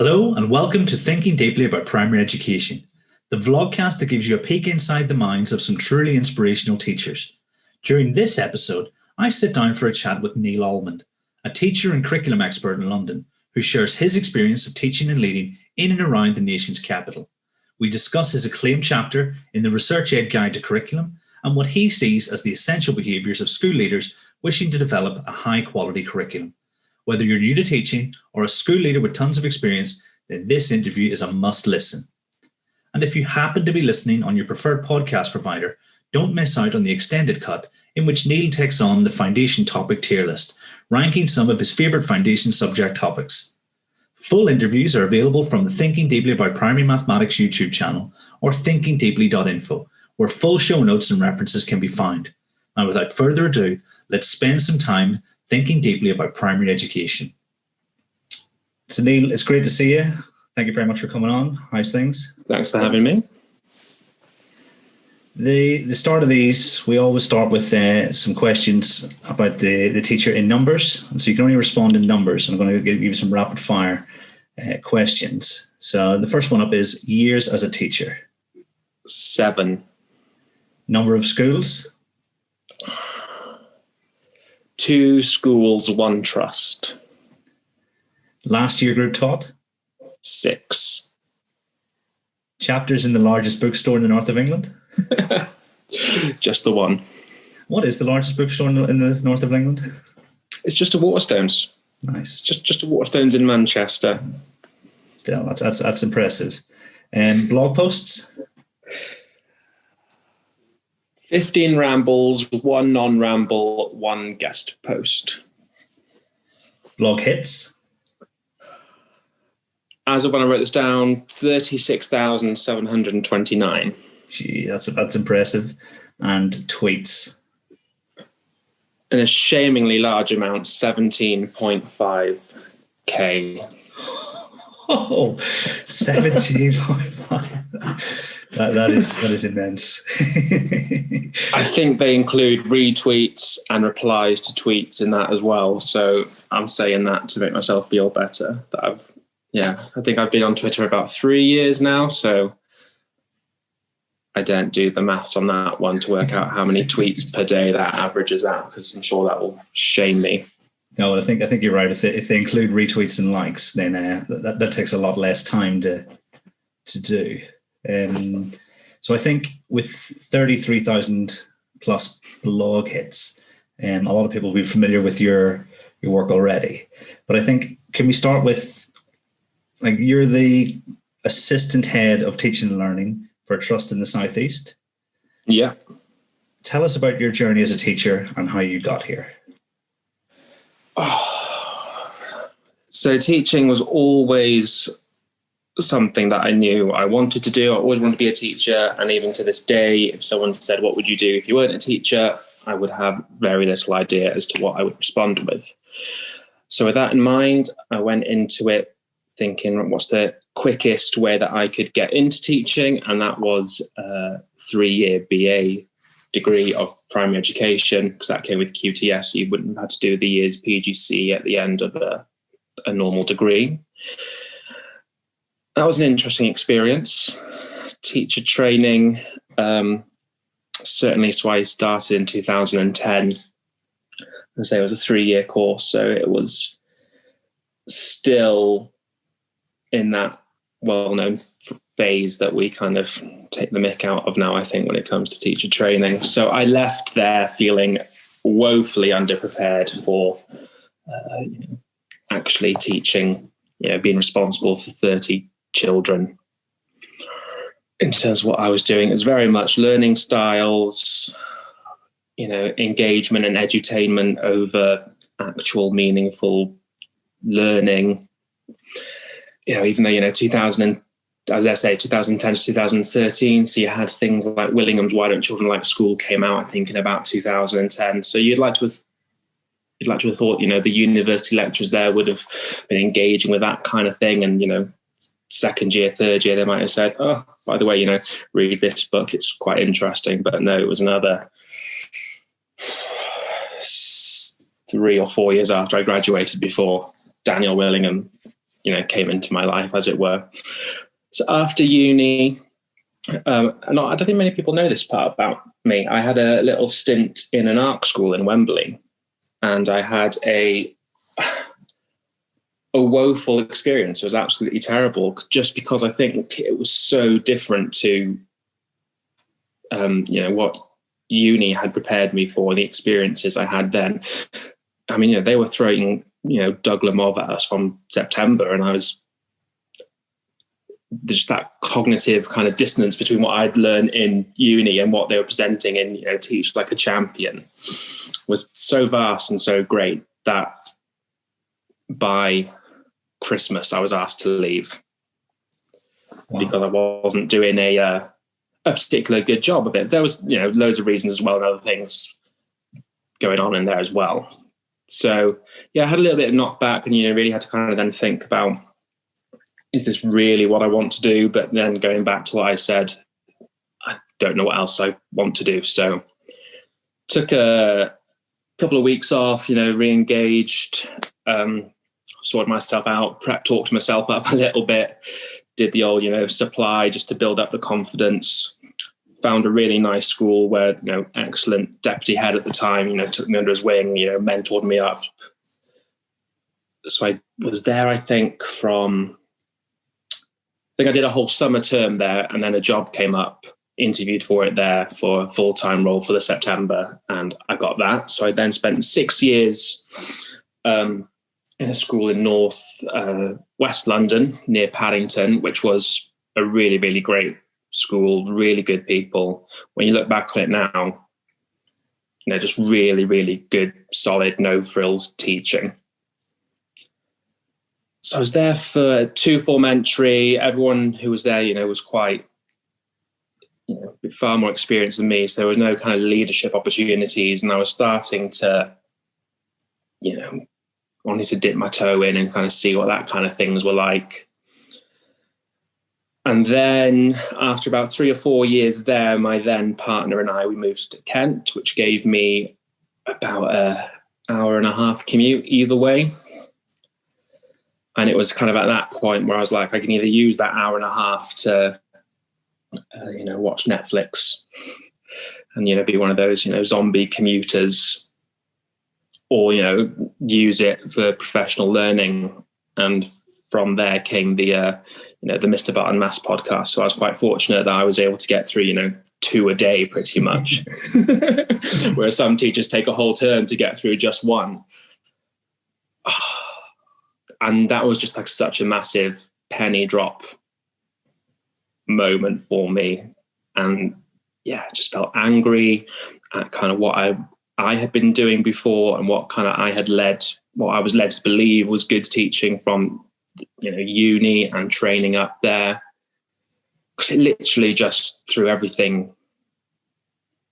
Hello and welcome to Thinking Deeply About Primary Education, the vlogcast that gives you a peek inside the minds of some truly inspirational teachers. During this episode, I sit down for a chat with Neil Almond, a teacher and curriculum expert in London, who shares his experience of teaching and leading in and around the nation's capital. We discuss his acclaimed chapter in the Research Ed Guide to Curriculum and what he sees as the essential behaviours of school leaders wishing to develop a high-quality curriculum. Whether you're new to teaching or a school leader with tons of experience, then this interview is a must listen. And if you happen to be listening on your preferred podcast provider, don't miss out on the extended cut in which Neil takes on the foundation topic tier list, ranking some of his favourite foundation subject topics. Full interviews are available from the Thinking Deeply About Primary Mathematics YouTube channel or thinkingdeeply.info, where full show notes and references can be found. Now, without further ado, let's spend some time thinking deeply about primary education. So Neil, it's great to see you. Thank you very much for coming on. How's things? Thanks for having me. The start of these, we always start with some questions about the teacher in numbers. So you can only respond in numbers. I'm going to give you some rapid fire questions. So the first one up is years as a teacher. 7. Number of schools. 2 schools, 1 trust. Last year group taught. 6. Chapters in the largest bookstore in the north of England. Just the one. What is the largest bookstore in the north of England? It's just a Waterstones. Nice. Just a Waterstones in Manchester. Still, that's impressive. And blog posts. 15 rambles, 1 non-ramble, 1 guest post. Blog hits. As of when I wrote this down, 36,729. Gee, that's impressive. And tweets. An ashamingly large amount, 17.5k. Oh, 17.5. That is immense. I think they include retweets and replies to tweets in that as well. So I'm saying that to make myself feel better. I think I've been on Twitter about 3 years now. So I don't do the maths on that one to work out how many tweets per day that averages out, because I'm sure that will shame me. No, I think you're right. If they include retweets and likes, then that takes a lot less time to do. So I think with 33,000 plus blog hits, a lot of people will be familiar with your work already. But I think, can we start with, like, you're the assistant head of teaching and learning for a trust in the Southeast. Yeah. Tell us about your journey as a teacher and how you got here. So teaching was always something that I knew I wanted to do. I always wanted to be a teacher, and even to this day, if someone said, what would you do if you weren't a teacher, I would have very little idea as to what I would respond with. So with that in mind, I went into it thinking, what's the quickest way that I could get into teaching? And that was a 3-year BA degree of primary education, because that came with QTS. So you wouldn't have had to do the year's PGC at the end of a normal degree. That was an interesting experience. Teacher training, certainly. So I started in 2010. I say it was a 3-year course, so it was still in that well-known phase that we kind of take the mick out of now, I think, when it comes to teacher training. So I left there feeling woefully underprepared for actually teaching, being responsible for 30 children. In terms of what I was doing, it was very much learning styles, engagement and edutainment over actual meaningful learning. Even though, 2010 to 2013, so you had things like Willingham's Why Don't Children Like School came out, I think, in about 2010. So you'd like to have thought, the university lecturers there would have been engaging with that kind of thing. And, second year, third year, they might have said, oh, by the way, read this book, it's quite interesting. But no, it was another 3 or 4 years after I graduated before Daniel Willingham came into my life, as it were. So after uni, I don't think many people know this part about me. I had a little stint in an art school in Wembley, and I had a woeful experience. It was absolutely terrible, just because I think it was so different to, what uni had prepared me for, the experiences I had then. I mean, they were throwing, Doug Lemov at us from September, and there's that cognitive kind of dissonance between what I'd learned in uni and what they were presenting in, Teach Like a Champion was so vast and so great that by Christmas I was asked to leave. Wow. Because I wasn't doing a particular good job of it. There was, loads of reasons as well, and other things going on in there as well. So yeah, I had a little bit of knockback, and really had to kind of then think about, is this really what I want to do? But then going back to what I said, I don't know what else I want to do. So took a couple of weeks off, re-engaged, sorted myself out, talked myself up a little bit, did the old, supply just to build up the confidence. Found a really nice school where, excellent deputy head at the time, took me under his wing, mentored me up. So I was there, I think I did a whole summer term there, and then a job came up, interviewed for it there for a full-time role for the September, and I got that. So I then spent 6 years in a school in North West London near Paddington, which was a really, really great school, really good people. When you look back on it now, just really, really good, solid, no frills teaching. So I was there for 2 form entry. Everyone who was there, was quite, far more experienced than me. So there was no kind of leadership opportunities. And I was starting to, wanting to dip my toe in and kind of see what that kind of things were like. And then after about 3 or 4 years there, my then partner and I, we moved to Kent, which gave me about an hour and a half commute either way. And it was kind of at that point where I was like, I can either use that hour and a half to, watch Netflix and, be one of those, zombie commuters, or, use it for professional learning. And from there came the Mr. Barton Maths podcast. So I was quite fortunate that I was able to get through, 2 a day pretty much, whereas some teachers take a whole term to get through just 1. And that was just like such a massive penny drop moment for me. And yeah, I just felt angry at kind of what I had been doing before, and what kind of what I was led to believe was good teaching from, uni and training up there. Because it literally just threw everything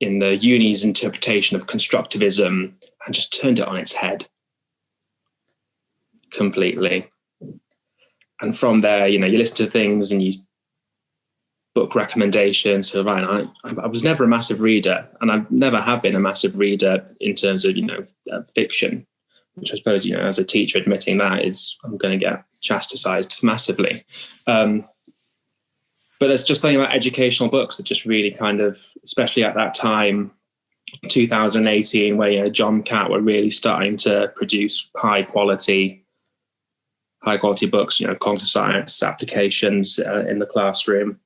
in the uni's interpretation of constructivism and just turned it on its head completely. And from there, you listen to things and you book recommendations. So right, I was never a massive reader, and I never have been a massive reader in terms of fiction, which I suppose as a teacher admitting that is, I'm going to get chastised massively. But there's just something about educational books that just really kind of, especially at that time, 2018, where John Catt were really starting to produce high quality books, cognitive science applications in the classroom.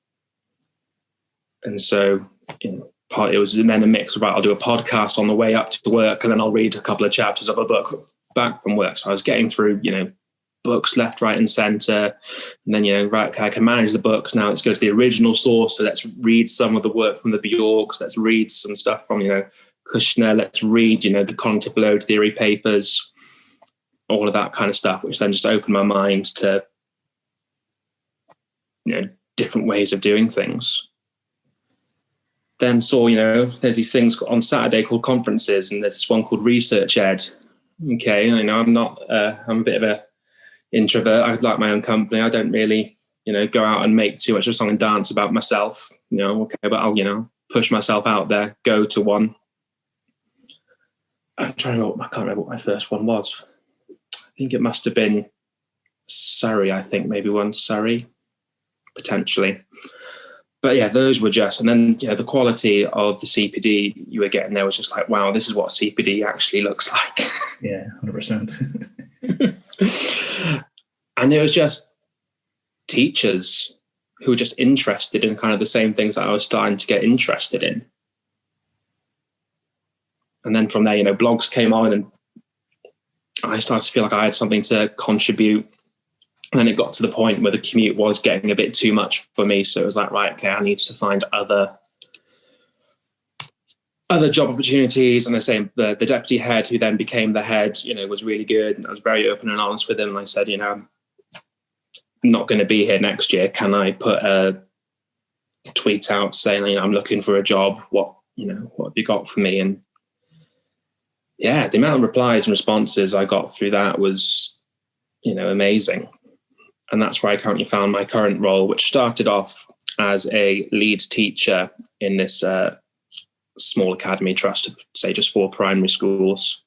And so it was then a mix of, right, I'll do a podcast on the way up to work, and then I'll read a couple of chapters of a book back from work. So I was getting through, books left, right, and center. And then, right, okay, I can manage the books. Now let's go to the original source. So let's read some of the work from the Bjorks. Let's read some stuff from, Kushner. Let's read, the cognitive load theory papers, all of that kind of stuff, which then just opened my mind to, different ways of doing things. Then saw, there's these things on Saturday called conferences, and there's this one called Research Ed. Okay, I'm not, I'm a bit of a introvert. I like my own company. I don't really, go out and make too much of a song and dance about myself, okay, but I'll, push myself out there, go to one. I can't remember what my first one was. I think it must have been Surrey, I think maybe one Surrey, potentially. But yeah, those were just, and then the quality of the CPD you were getting there was just like, wow, this is what CPD actually looks like. Yeah, 100%. And it was just teachers who were just interested in kind of the same things that I was starting to get interested in. And then from there, blogs came on and I started to feel like I had something to contribute. And then it got to the point where the commute was getting a bit too much for me. So it was like, right, okay, I need to find other job opportunities. And I say the deputy head, who then became the head, was really good. And I was very open and honest with him. And I said, I'm not going to be here next year. Can I put a tweet out saying, I'm looking for a job? What have you got for me? And yeah, the amount of replies and responses I got through that was, amazing. And that's where I currently found my current role, which started off as a lead teacher in this small academy trust of, say, just 4 primary schools.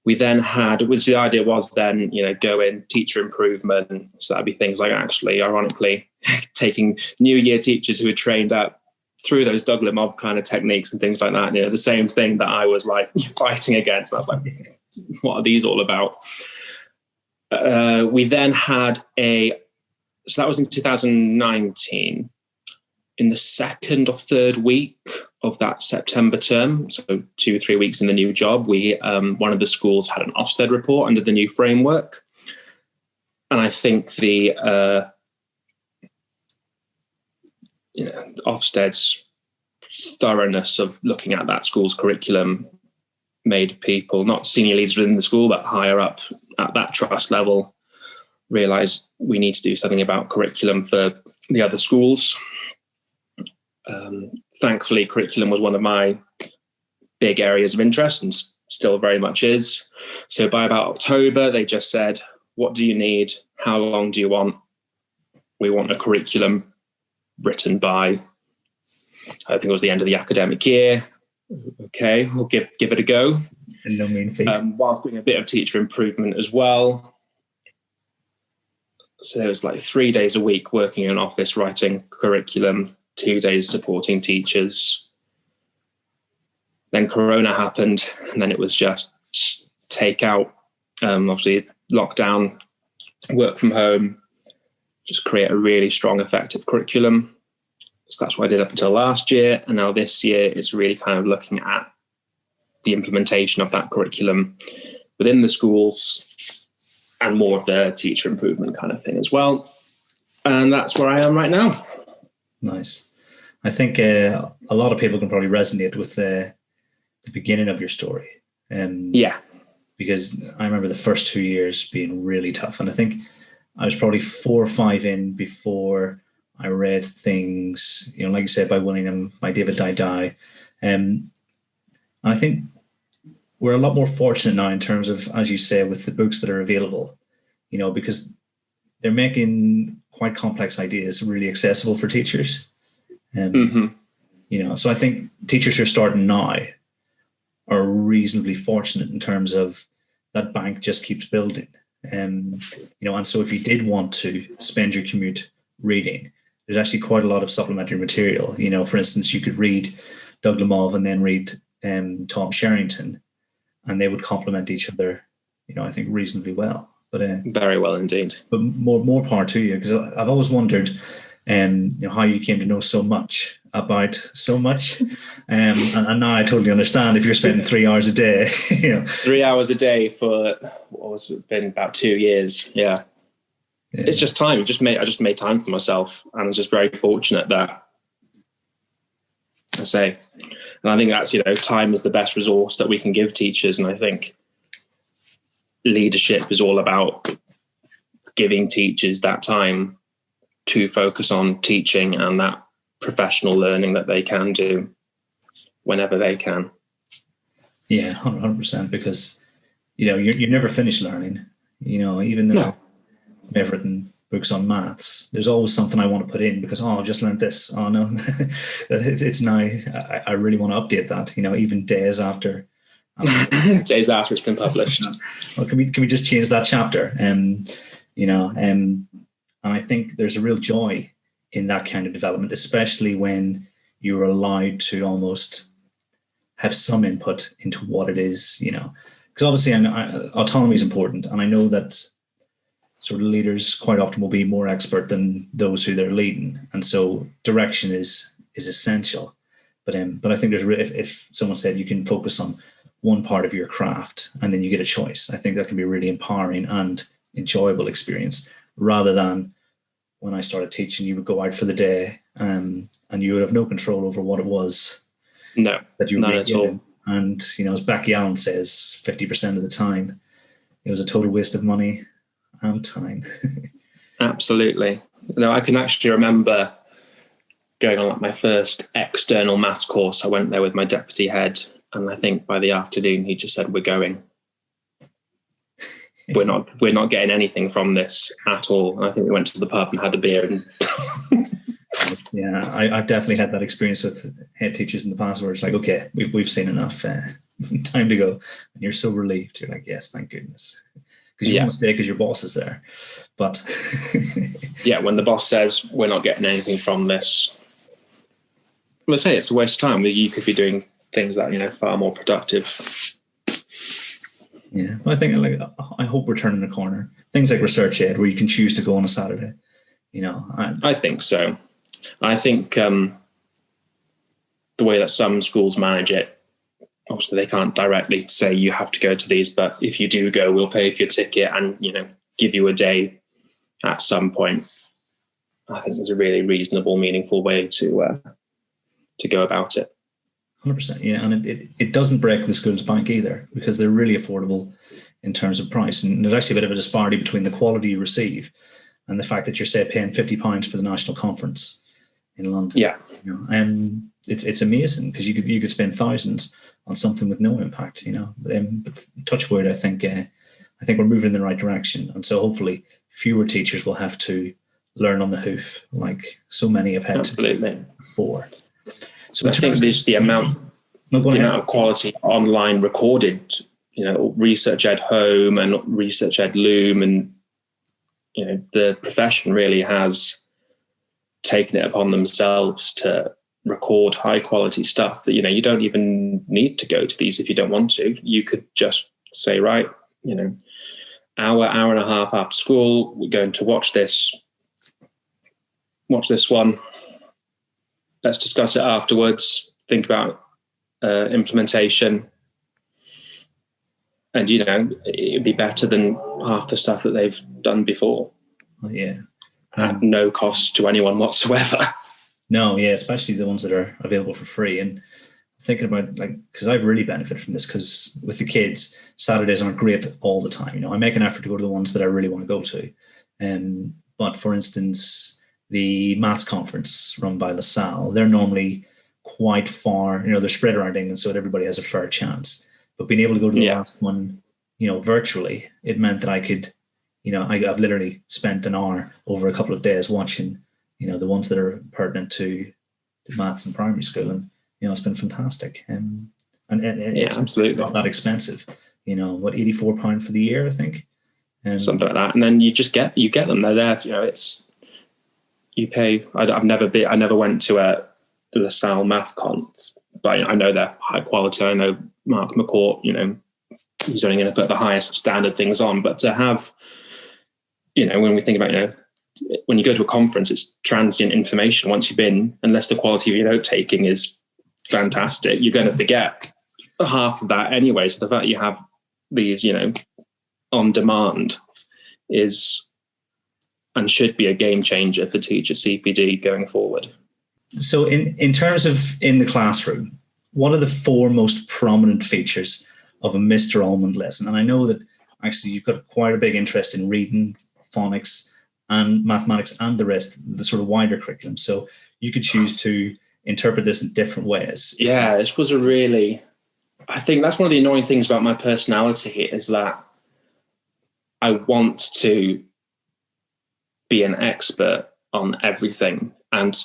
We then had, which the idea was then, go in, teacher improvement. So that'd be things like, actually, ironically, taking new year teachers who had trained up through those Douglas-Mob kind of techniques and things like that. The same thing that I was like fighting against. And I was like, what are these all about? We then had so that was in 2019. In the 2nd or 3rd week of that September term, so 2-3 weeks in the new job, we one of the schools had an Ofsted report under the new framework. And I think the Ofsted's thoroughness of looking at that school's curriculum made people, not senior leaders within the school, but higher up at that trust level, realise we need to do something about curriculum for the other schools. Thankfully, curriculum was one of my big areas of interest and still very much is. So by about October, they just said, what do you need? How long do you want? We want a curriculum written by, I think it was the end of the academic year. Okay, we'll give it a go. And no mean feat. Whilst doing a bit of teacher improvement as well. So there was like 3 days a week working in an office writing curriculum, 2 days supporting teachers. Then Corona happened, and then it was just take out, obviously lockdown, work from home, just create a really strong, effective curriculum. So that's what I did up until last year. And now this year it's really kind of looking at the implementation of that curriculum within the schools and more of the teacher improvement kind of thing as well. And that's where I am right now. Nice. I think a lot of people can probably resonate with the beginning of your story. Yeah. Because I remember the first 2 years being really tough. And I think I was probably 4 or 5 in before I read things, like you said, by Willingham, by David Dye. And I think we're a lot more fortunate now in terms of, as you say, with the books that are available, because they're making quite complex ideas really accessible for teachers. So I think teachers who are starting now are reasonably fortunate in terms of that bank just keeps building. And so if you did want to spend your commute reading, there's actually quite a lot of supplementary material. For instance, you could read Douglas-Mob and then read Tom Sherrington, and they would complement each other, I think reasonably well. But very well indeed. But more power to you, because I've always wondered how you came to know so much about so much. And now I totally understand if you're spending 3 hours a day. 3 hours a day for what's been about 2 years. Yeah. It's just time. I just made time for myself, and I was just very fortunate that I say, and I think that's, time is the best resource that we can give teachers. And I think leadership is all about giving teachers that time to focus on teaching and that professional learning that they can do whenever they can. Yeah, 100%, because, you're never finished learning, even though I've written books on maths, there's always something I want to put in because, I've just learned this. Oh no, it's now, I really want to update that, even days after. Days after it's been published. Well, can we just change that chapter? And I think there's a real joy in that kind of development, especially when you're allowed to almost have some input into what it is, because obviously autonomy is important. And I know that sort of leaders quite often will be more expert than those who they're leading. And so direction is essential. But I think if someone said you can focus on one part of your craft and then you get a choice, I think that can be a really empowering and enjoyable experience, rather than when I started teaching, you would go out for the day and you would have no control over what it was. No, that you were not at all. And, as Becky Allen says, 50% of the time, it was a total waste of money and time. Absolutely. I can actually remember going on my first external maths course. I went there with my deputy head, and I think by the afternoon he just said, "We're going. We're not getting anything from this at all." And I think we went to the pub and had a beer. And yeah, I've definitely had that experience with head teachers in the past, where it's like, okay, we've seen enough. Time to go. And you're so relieved. You're like, yes, thank goodness. Because you want to stay because your boss is there. But yeah, when the boss says we're not getting anything from this, let's say it's a waste of time. You could be doing things that far more productive. Yeah, I think I hope we're turning a corner. Things like research ed, where you can choose to go on a Saturday. I think so. I think the way that some schools manage it, obviously they can't directly say you have to go to these, but if you do go, we'll pay for your ticket and give you a day at some point. I think there's a really reasonable, meaningful way to go about it. 100%, yeah, and it doesn't break the school's bank either, because they're really affordable in terms of price. And there's actually a bit of a disparity between the quality you receive and the fact that you're, say, paying £50 for the national conference in London. Yeah, it's amazing, because you could spend thousands on something with no impact. But touch wood, I think we're moving in the right direction, and so hopefully fewer teachers will have to learn on the hoof like so many have had to before. So I think there's the amount of quality online recorded, Research Ed Home and Research Ed Loom, and the profession really has taken it upon themselves to record high quality stuff that you don't even need to go to these if you don't want to. You could just say, right, hour and a half after school, we're going to watch this one. Let's discuss it afterwards. Think about implementation, and it'd be better than half the stuff that they've done before. Yeah, at no cost to anyone whatsoever. No, yeah, especially the ones that are available for free. And thinking about, because I've really benefited from this, because with the kids, Saturdays aren't great all the time. I make an effort to go to the ones that I really want to go to. But for instance, the maths conference run by LaSalle, they're normally quite far, they're spread around England so that everybody has a fair chance. But being able to go to the last one, virtually, it meant that I could, I've literally spent an hour over a couple of days watching, the ones that are pertinent to maths in primary school. And, it's been fantastic. And it's absolutely not that expensive. What, £84 for the year, I think? Something like that. And then you get them. They're there. You pay. I never went to a LaSalle math conf, but I know they're high quality. I know Mark McCourt, he's only going to put the highest standard things on. But to have, when we think about, when you go to a conference, it's transient information. Once you've been, unless the quality of your note taking is fantastic, you're going to forget half of that anyway. So the fact you have these, on demand is and should be a game changer for teacher CPD going forward. So in terms of in the classroom, what are the 4 most prominent features of a Mr. Almond lesson? And I know that actually you've got quite a big interest in reading, phonics, and mathematics, and the rest, the sort of wider curriculum. So you could choose to interpret this in different ways. Yeah, this was I think that's one of the annoying things about my personality is that I want to be an expert on everything, and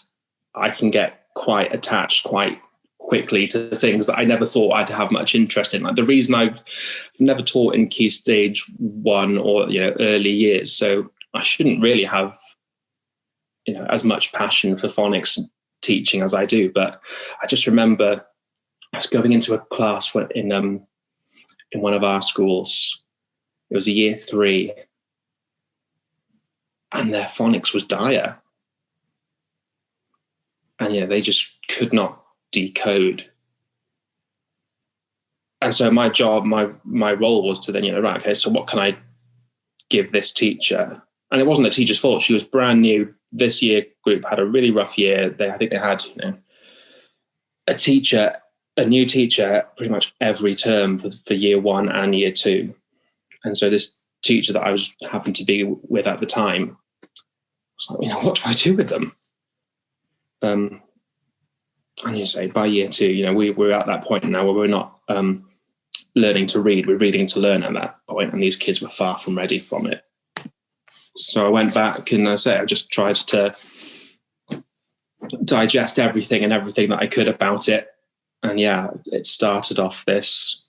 I can get quite attached quite quickly to things that I never thought I'd have much interest in. Like the reason I've never taught in Key Stage 1 or early years. So I shouldn't really have, as much passion for phonics teaching as I do. But I just remember I was going into a class in one of our schools. It was a year 3, and their phonics was dire. And they just could not decode. And so my job, my role was to then, right, okay, so what can I give this teacher? And it wasn't the teacher's fault. She was brand new. This year group had a really rough year. I think they had, a new teacher pretty much every term for year 1 and year 2. And so this teacher that I happened to be with at the time was like, what do I do with them? And you say by year 2, we're at that point now where we're not learning to read, we're reading to learn at that point, and these kids were far from ready from it. So I went back and I just tried to digest everything that I could about it. And it started off this,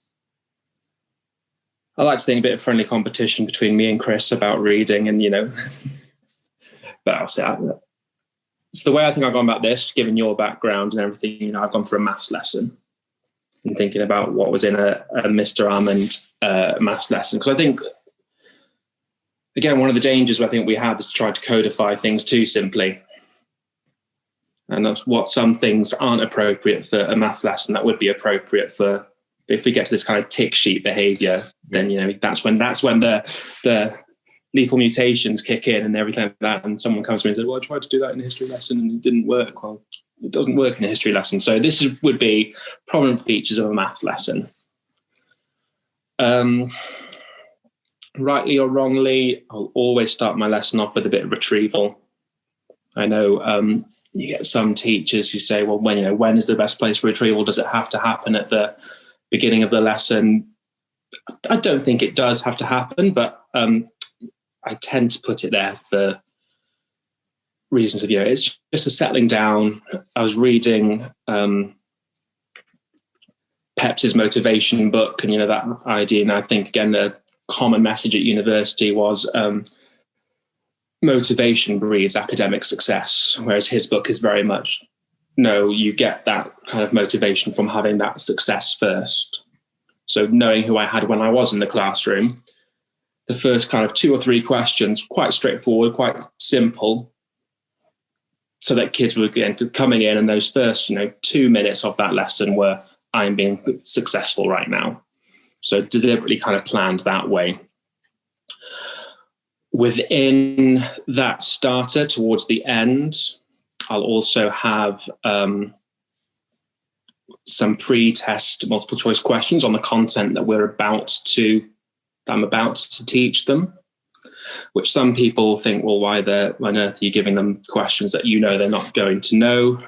I like to think, a bit of friendly competition between me and Chris about reading, and but I'll say it's the way I think I've gone about this, given your background and everything. I've gone for a maths lesson and thinking about what was in a Mr. Almond maths lesson. Because I think, again, one of the dangers I think we have is to try to codify things too simply. And that's what some things aren't appropriate for a maths lesson that would be appropriate for, if we get to this kind of tick sheet behavior, then, that's when the lethal mutations kick in and everything like that. And someone comes to me and says, well, I tried to do that in a history lesson and it didn't work. Well, it doesn't work in a history lesson. So this would be prominent features of a maths lesson. Rightly or wrongly, I'll always start my lesson off with a bit of retrieval. I know you get some teachers who say, well, when is the best place for retrieval? Does it have to happen at the beginning of the lesson? I don't think it does have to happen, but I tend to put it there for reasons of, it's just a settling down. I was reading Pepys's motivation book, and, that idea. And I think, again, the common message at university was motivation breeds academic success, whereas his book is very much, no, you get that kind of motivation from having that success first. So knowing who I had when I was in the classroom, the first kind of 2 or 3 questions, quite straightforward, quite simple, so that kids were, again, coming in, and those first 2 minutes of that lesson were, I'm being successful right now. So deliberately kind of planned that way. Within that starter, towards the end, I'll also have some pre-test multiple choice questions on the content that I'm about to teach them, which some people think, well, why on earth are you giving them questions that they're not going to know?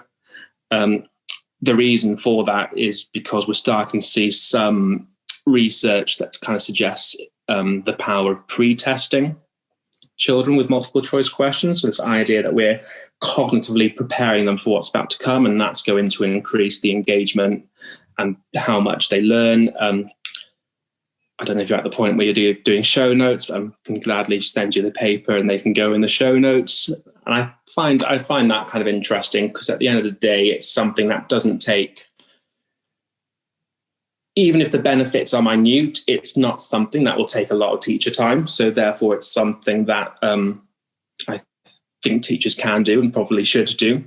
The reason for that is because we're starting to see some research that kind of suggests the power of pre-testing children with multiple choice questions. So this idea that we're cognitively preparing them for what's about to come, and that's going to increase the engagement and how much they learn. I don't know if you're at the point where you're doing show notes, but I can gladly send you the paper and they can go in the show notes. And I find that kind of interesting, because at the end of the day, it's something that doesn't take, even if the benefits are minute, it's not something that will take a lot of teacher time. So therefore, it's something that I think teachers can do and probably should do.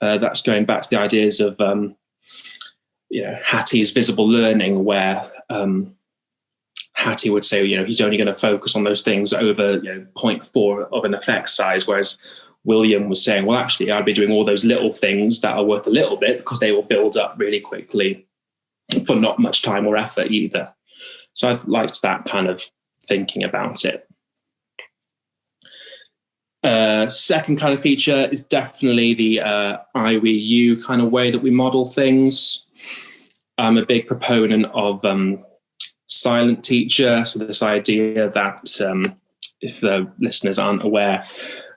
That's going back to the ideas of Hattie's visible learning, where Hattie would say, he's only going to focus on those things over 0.4 of an effect size, whereas William was saying, well, actually, I'd be doing all those little things that are worth a little bit, because they will build up really quickly for not much time or effort either. So I've liked that kind of thinking about it. Second kind of feature is definitely the I, we, you kind of way that we model things. I'm a big proponent of silent teacher. So this idea that if the listeners aren't aware,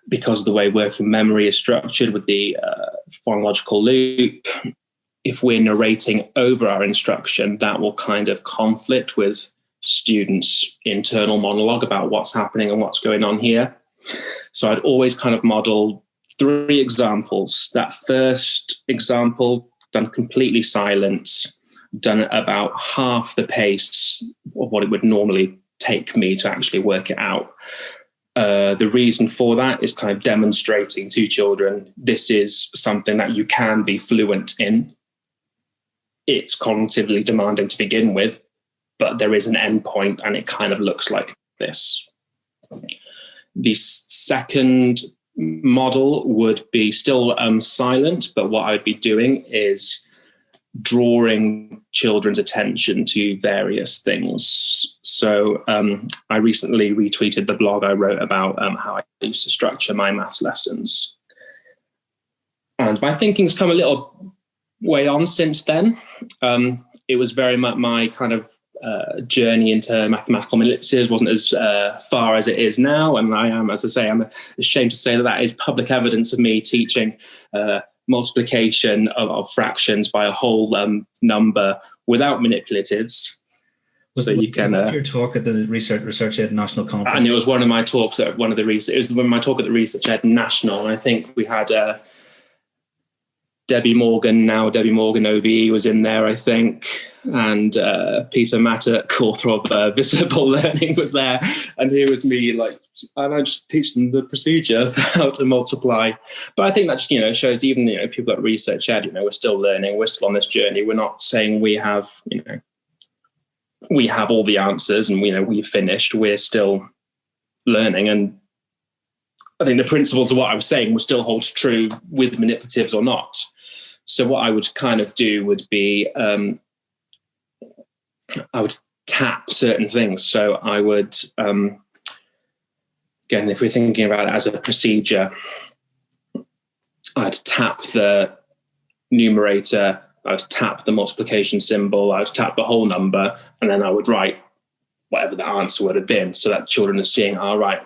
because of the way working memory is structured with the phonological loop, if we're narrating over our instruction, that will kind of conflict with students' internal monologue about what's happening and what's going on here. So I'd always kind of model 3 examples. That first example, done completely silent, done at about half the pace of what it would normally take me to actually work it out. The reason for that is kind of demonstrating to children, this is something that you can be fluent in. It's cognitively demanding to begin with, but there is an end point and it kind of looks like this. The second model would be still silent, but what I'd be doing is drawing children's attention to various things. So I recently retweeted the blog I wrote about how I used to structure my maths lessons. And my thinking's come a little way on since then. It was very much my kind of journey into mathematical manipulatives wasn't as far as it is now. And I am, as I say, I'm ashamed to say that is public evidence of me teaching multiplication of fractions by a whole number without manipulatives. Was that your talk at the Research Ed National Conference? And it was one of my talks at one of the research. It was my talk at the Research Ed National, and I think we had Debbie Morgan OBE was in there, I think, and Peter Mattock, author of Visible Learning, was there, and here was me, like, and I just teach them the procedure of how to multiply. But I think that just, shows even people at Research Ed, we're still learning, we're still on this journey. We're not saying we have we have all the answers and we've finished. We're still learning, and I think the principles of what I was saying will still hold true with manipulatives or not. So what I would kind of do would be, I would tap certain things. So I would, again, if we're thinking about it as a procedure, I'd tap the numerator, I'd tap the multiplication symbol, I'd tap the whole number, and then I would write whatever the answer would have been, so that children are seeing, all right,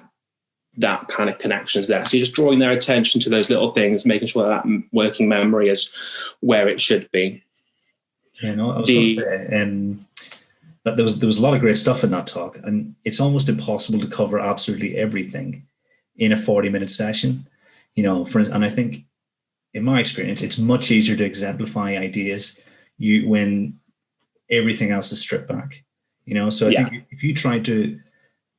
that kind of connections there. So you're just drawing their attention to those little things, making sure that working memory is where it should be. Yeah, no, I was going to say that there was a lot of great stuff in that talk, and it's almost impossible to cover absolutely everything in a 40-minute session. And I think, in my experience, it's much easier to exemplify ideas when everything else is stripped back. So I think if you try to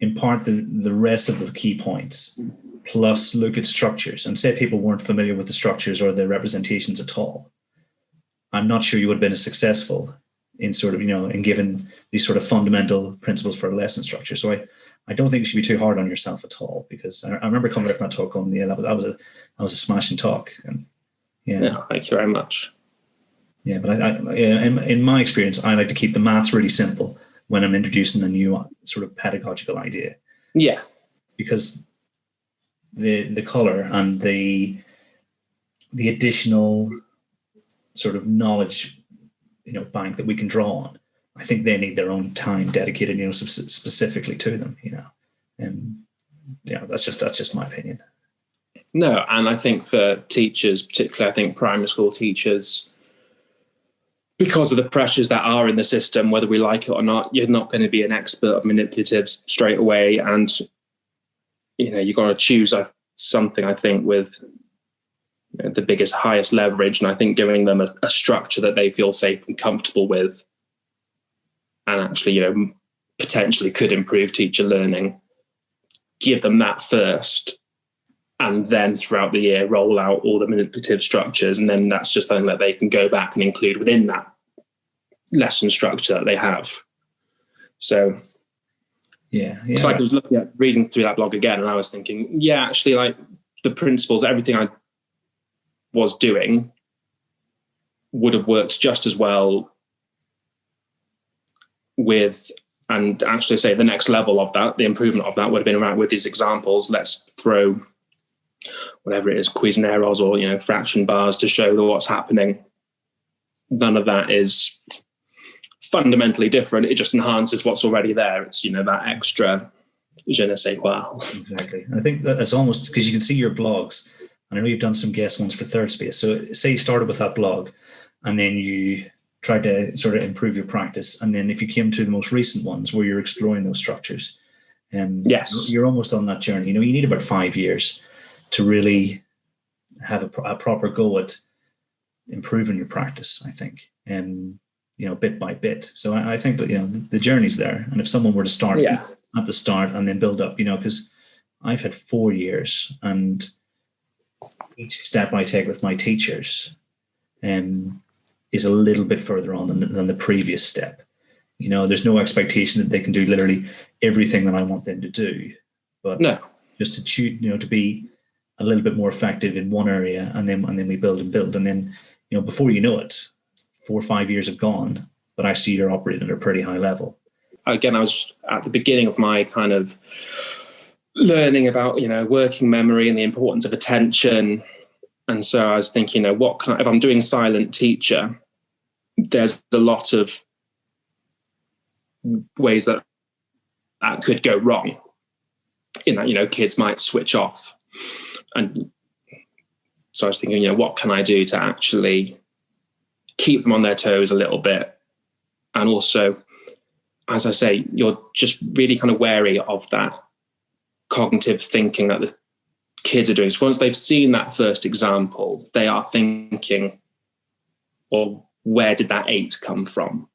impart the rest of the key points, plus look at structures, and say people weren't familiar with the structures or the representations at all, I'm not sure you would have been as successful in sort of, in given these sort of fundamental principles for a lesson structure. So I don't think you should be too hard on yourself at all, because I remember coming up from that talk going, that was a smashing talk. And thank you very much. Yeah, but in my experience, I like to keep the maths really simple when I'm introducing a new sort of pedagogical idea. Yeah. Because the color and the additional sort of knowledge, bank that we can draw on, I think they need their own time dedicated, specifically to them, and that's just my opinion. No, and I think for teachers, particularly I think primary school teachers, because of the pressures that are in the system, whether we like it or not, you're not going to be an expert of manipulatives straight away. And, you've got to choose something, I think, with the biggest, highest leverage. And I think giving them a structure that they feel safe and comfortable with, and actually, potentially could improve teacher learning, give them that first. And then throughout the year, roll out all the manipulative structures. And then that's just something that they can go back and include within that lesson structure that they have. So, it's like I was reading through that blog again, and I was thinking, actually, like the principles, everything I was doing would have worked just as well with, and actually say the next level of that, the improvement of that would have been around with these examples. Let's throw whatever it is, Cuisenaires or, fraction bars to show what's happening. None of that is fundamentally different. It just enhances what's already there. It's, that extra je ne sais quoi. Exactly. I think that's almost, because you can see your blogs, and I know you've done some guest ones for Third Space. So say you started with that blog, and then you tried to sort of improve your practice. And then if you came to the most recent ones where you're exploring those structures, Yes. You're almost on that journey. You need about 5 years to really have a proper go at improving your practice, I think, bit by bit. So I think that, the journey's there. And if someone were to start at the start and then build up, because I've had 4 years, and each step I take with my teachers is a little bit further on than the previous step. There's no expectation that they can do literally everything that I want them to do, but just to choose, to be a little bit more effective in one area, and then we build and build, and then before you know it, 4 or 5 years have gone, but actually you're operating at a pretty high level. Again, I was at the beginning of my kind of learning about working memory and the importance of attention, and so I was thinking, if I'm doing silent teacher, there's a lot of ways that could go wrong, in that kids might switch off. And so I was thinking, what can I do to actually keep them on their toes a little bit? And also, as I say, you're just really kind of wary of that cognitive thinking that the kids are doing. So once they've seen that first example, they are thinking, well, where did that 8 come from?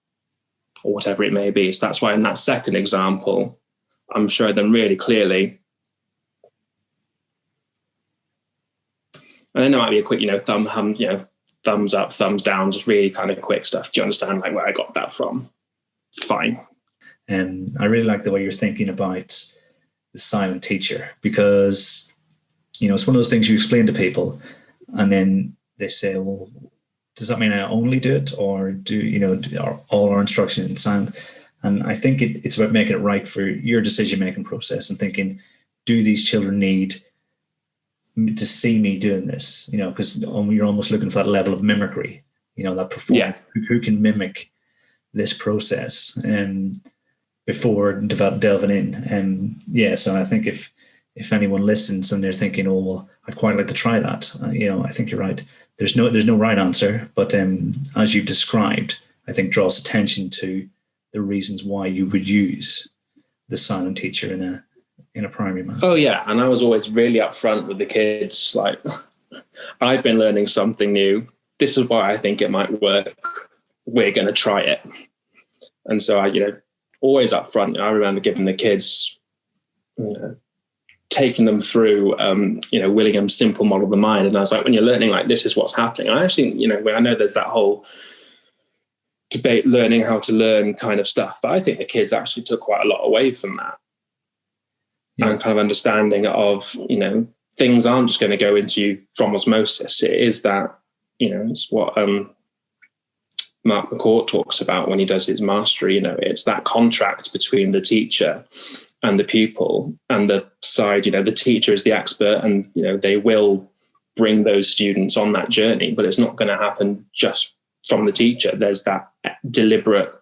Or whatever it may be. So that's why in that second example, I'm showing them really clearly. And then there might be a quick, thumbs up, thumbs down, just really kind of quick stuff. Do you understand where I got that from? Fine. And I really like the way you're thinking about the silent teacher, because, it's one of those things you explain to people and then they say, well, does that mean I only do it, or are all our instruction in silent? And I think it's about making it right for your decision-making process and thinking, do these children need to see me doing this? Because you're almost looking for that level of mimicry, that performance. Yeah. Who can mimic this process before delving in? So I think if anyone listens and they're thinking, oh, well, I'd quite like to try that, I think you're right. There's no right answer, but as you've described, I think draws attention to the reasons why you would use the silent teacher in a primary math. Oh yeah, and I was always really upfront with the kids. Like, I've been learning something new. This is why I think it might work. We're going to try it. And so I, always upfront. I remember giving the kids, taking them through, Willingham's simple model of the mind. And I was like, when you're learning, like, this is what's happening. I actually, I know there's that whole debate, learning how to learn kind of stuff, but I think the kids actually took quite a lot away from that. Yeah. And kind of understanding of, things aren't just going to go into you from osmosis. It is that, it's what Mark McCourt talks about when he does his mastery. It's that contract between the teacher and the pupil, and the side, the teacher is the expert, and they will bring those students on that journey, but it's not going to happen just from the teacher. There's that deliberate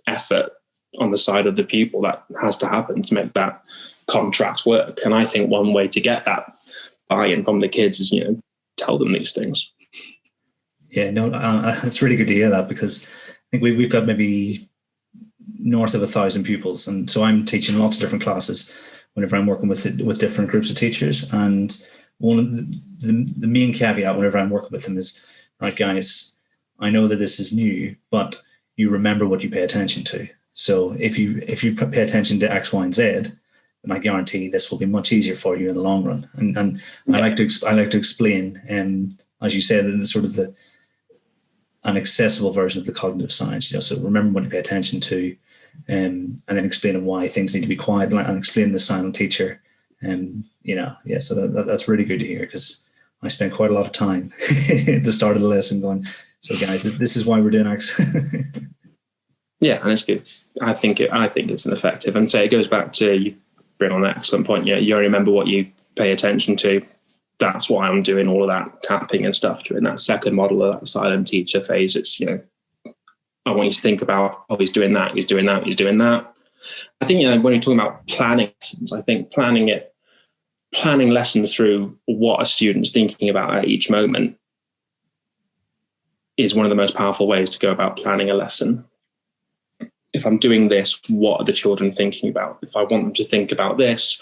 effort on the side of the pupil that has to happen to make that contract work. And I think one way to get that buy-in from the kids is tell them these things. Yeah, no, it's really good to hear that, because I think we've got maybe north of 1,000 pupils, and so I'm teaching lots of different classes whenever I'm working with different groups of teachers. And one of the main caveat whenever I'm working with them is, right, guys, I know that this is new, but you remember what you pay attention to. So if you pay attention to X, Y, and Z, then I guarantee this will be much easier for you in the long run. And I like to explain, as you said, the sort of an accessible version of the cognitive science. So remember what you pay attention to, and then explaining why things need to be quiet, and explain the silent teacher. So that's really good to hear, because I spent quite a lot of time at the start of the lesson going, so guys, this is why we're doing X. Yeah, and it's good. I think it's an effective, and so it goes back to, you bring on an excellent point. Yeah, you only remember what you pay attention to. That's why I'm doing all of that tapping and stuff during that second model of that silent teacher phase. It's, I want you to think about, oh, he's doing that, he's doing that, he's doing that. I think, when you're talking about planning lessons, I think planning lessons through what a student's thinking about at each moment is one of the most powerful ways to go about planning a lesson. if I'm doing this, what are the children thinking about? If I want them to think about this,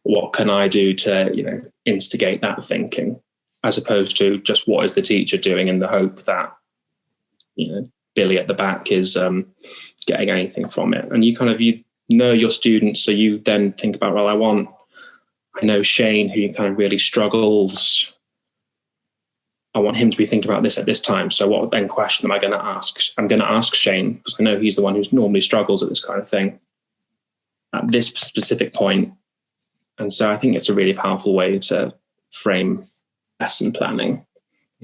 what can I do to, instigate that thinking, as opposed to just what is the teacher doing in the hope that, Billy at the back is getting anything from it. And you know your students, so you then think about, well, I know Shane, who kind of really struggles. I want him to be thinking about this at this time. So what then question am I going to ask? I'm going to ask Shane, because I know he's the one who normally struggles at this kind of thing at this specific point. And so I think it's a really powerful way to frame lesson planning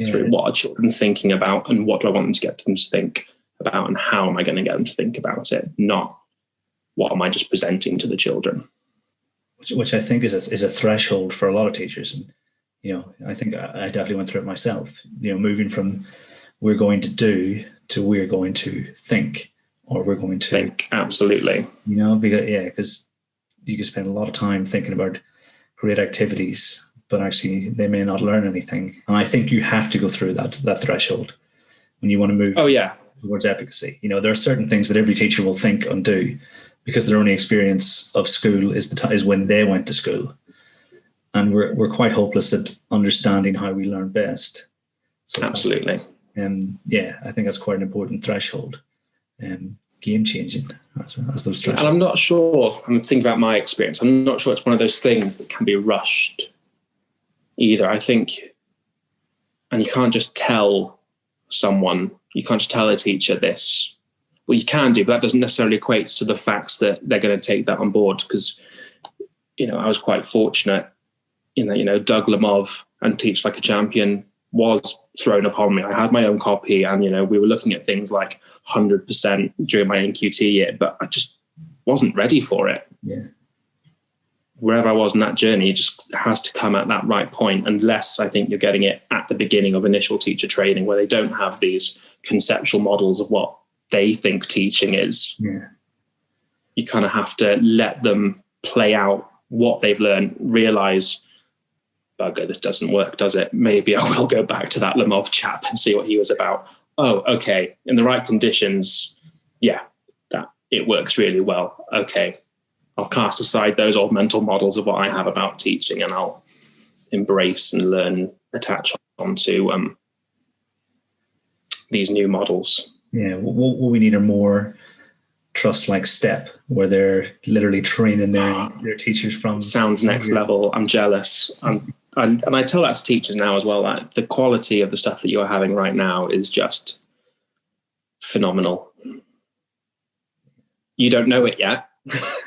through what are children thinking about and what do I want them to get them to think about, and how am I going to get them to think about it, not what am I just presenting to the children. Which I think is a threshold for a lot of teachers. And, I think I definitely went through it myself, moving from we're going to do to we're going to think, or we're going to think. Absolutely. Because you can spend a lot of time thinking about great activities, but actually they may not learn anything. And I think you have to go through that threshold when you want to move towards efficacy. There are certain things that every teacher will think and do because their only experience of school is when they went to school. And we're quite hopeless at understanding how we learn best. So absolutely. I think that's quite an important threshold. Game changing as those thresholds. And I'm not sure, I'm thinking about my experience, I'm not sure it's one of those things that can be rushed either. I think, and you can't just tell a teacher this. Well, you can do, but that doesn't necessarily equate to the fact that they're going to take that on board. Because, I was quite fortunate, Doug Lemov and Teach Like a Champion was thrown upon me. I had my own copy, and, we were looking at things like 100% during my NQT year, but I just wasn't ready for it. Yeah. Wherever I was in that journey, it just has to come at that right point, unless I think you're getting it at the beginning of initial teacher training, where they don't have these conceptual models of what they think teaching is. Yeah. You kind of have to let them play out what they've learned, realize, bugger, this doesn't work, does it? Maybe I will go back to that Lemov chap and see what he was about. Oh, okay. In the right conditions, that it works really well. Okay. I'll cast aside those old mental models of what I have about teaching, and I'll embrace and learn, attach onto these new models. Yeah, what we need are more trust-like step, where they're literally training their teachers from. Sounds next level. I'm jealous. And I tell that to teachers now as well, that the quality of the stuff that you're having right now is just phenomenal. You don't know it yet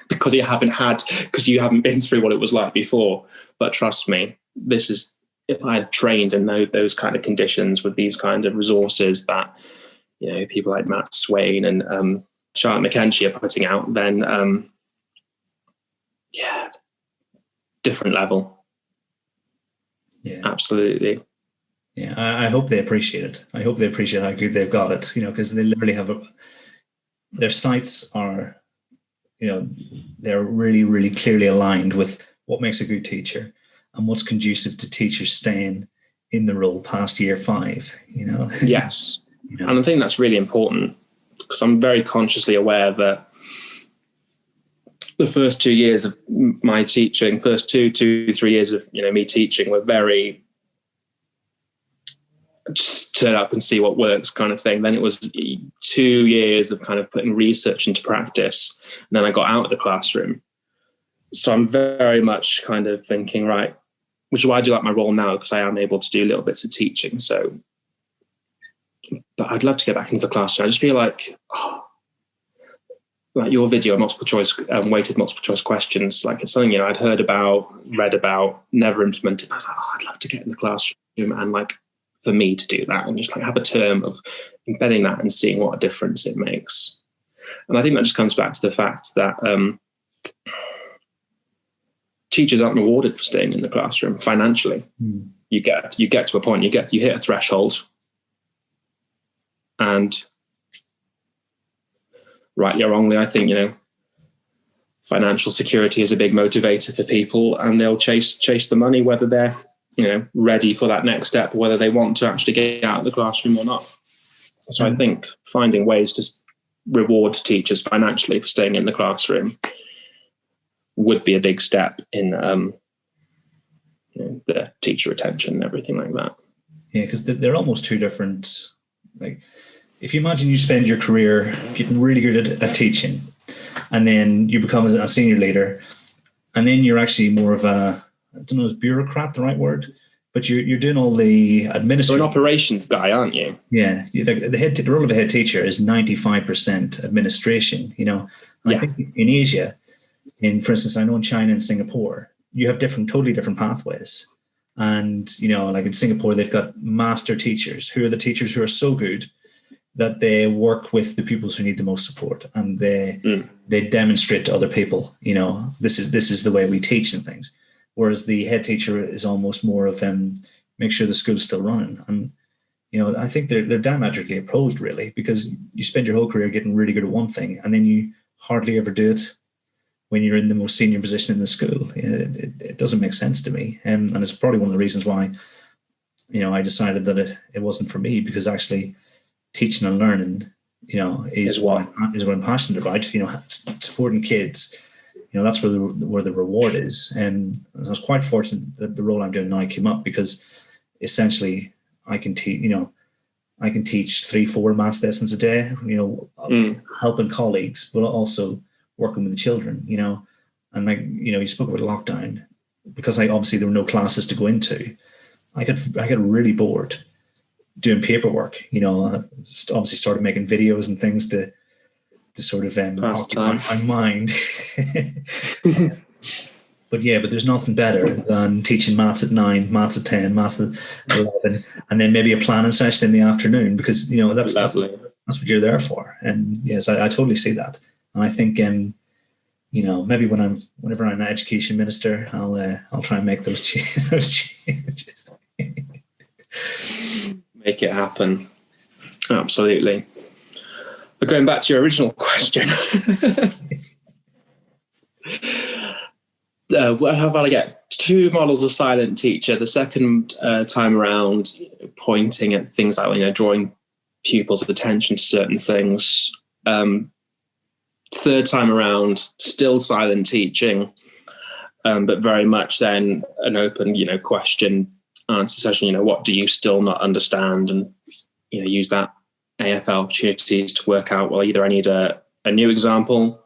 because you haven't been through what it was like before. But trust me, this is, if I had trained in those kind of conditions with these kind of resources that, people like Matt Swain and Charlotte McKenzie are putting out, then different level. Yeah, absolutely. Yeah, I hope they appreciate it. I hope they appreciate how good they've got it. Because they literally have their sights are, they're really, really clearly aligned with what makes a good teacher and what's conducive to teachers staying in the role past year 5. Yes. And I think that's really important, because I'm very consciously aware that the first 2 years of my teaching, first 2-3 years of me teaching, were very just turn up and see what works kind of thing. Then it was 2 years of kind of putting research into practice, and then I got out of the classroom. So I'm very much kind of thinking, right, which is why I do like my role now, because I am able to do little bits of teaching. So, but I'd love to get back into the classroom. I just feel like, like your video, multiple choice, weighted multiple choice questions, like it's something, I'd heard about, read about, never implemented. I was like, I'd love to get in the classroom and like for me to do that and just like have a term of embedding that and seeing what a difference it makes. And I think that just comes back to the fact that teachers aren't rewarded for staying in the classroom financially. You get to a point, you hit a threshold, and rightly or wrongly, I think, financial security is a big motivator for people, and they'll chase the money, whether they're, ready for that next step, whether they want to actually get out of the classroom or not. So I think finding ways to reward teachers financially for staying in the classroom would be a big step in the teacher retention and everything like that. Yeah, because they're almost two different. Like, if you imagine you spend your career getting really good at teaching, and then you become a senior leader, and then you're actually more of a, I don't know, is bureaucrat the right word? But you're doing all the administration. You're an operations guy, aren't you? Yeah, the role of a head teacher is 95% administration. And I think in Asia, for instance, I know in China and Singapore, you have totally different pathways. And like in Singapore, they've got master teachers who are the teachers who are so good that they work with the pupils who need the most support, and they demonstrate to other people, this is the way we teach and things. Whereas the head teacher is almost more of make sure the school's still running. And I think they're diametrically opposed, really, because you spend your whole career getting really good at one thing, and then you hardly ever do it when you're in the most senior position in the school. It doesn't make sense to me, and it's probably one of the reasons why I decided that it wasn't for me, because actually teaching and learning is what I'm passionate about. Supporting kids, that's where the reward is. And I was quite fortunate that the role I'm doing now came up, because essentially I can teach 3-4 maths lessons a day, helping colleagues, but also working with the children, and you spoke about lockdown, because obviously there were no classes to go into. I got really bored doing paperwork, obviously started making videos and things to sort of occupy my mind. But there's nothing better than teaching maths at 9, maths at 10, maths at 11, and then maybe a planning session in the afternoon, because that's what you're there for. And yes, I totally see that. And I think maybe whenever I'm an education minister, I'll try and make those changes. Make it happen. Absolutely. But going back to your original question, how about I get 2 models of silent teacher? The second time around, pointing at things like drawing pupils' attention to certain things. Third time around, still silent teaching, but very much then an open, question answer session. What do you still not understand? And use that AFL opportunities to work out, well, either I need a new example,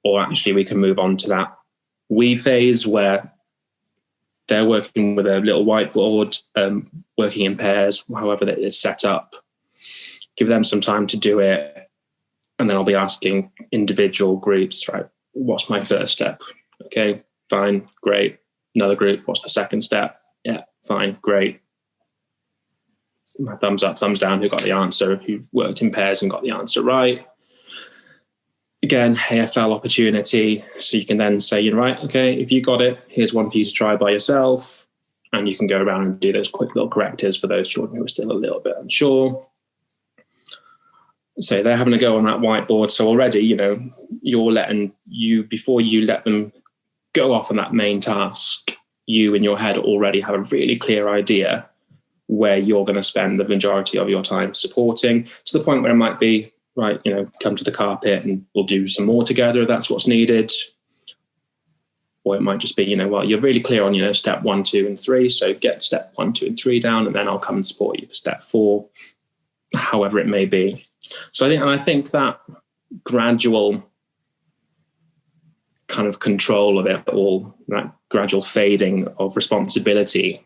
or actually we can move on to that we phase where they're working with a little whiteboard, working in pairs, however that is set up. Give them some time to do it, and then I'll be asking individual groups, right, what's my first step? Okay, fine, great. Another group, what's the second step? Yeah, fine, great. My thumbs up, thumbs down, who got the answer, who worked in pairs and got the answer right. Again, AFL opportunity. So you can then say, right, okay, if you got it, here's one for you to try by yourself. And you can go around and do those quick little correctives for those children who are still a little bit unsure. So they're having a go on that whiteboard. So already, you're letting before you let them go off on that main task, you in your head already have a really clear idea where you're going to spend the majority of your time supporting, to the point where it might be, right, come to the carpet and we'll do some more together if that's what's needed. Or it might just be, well, you're really clear on, step 1, 2, and 3. So get step 1, 2, and 3 down, and then I'll come and support you for step 4, however it may be. So I think that gradual kind of control of it all, that gradual fading of responsibility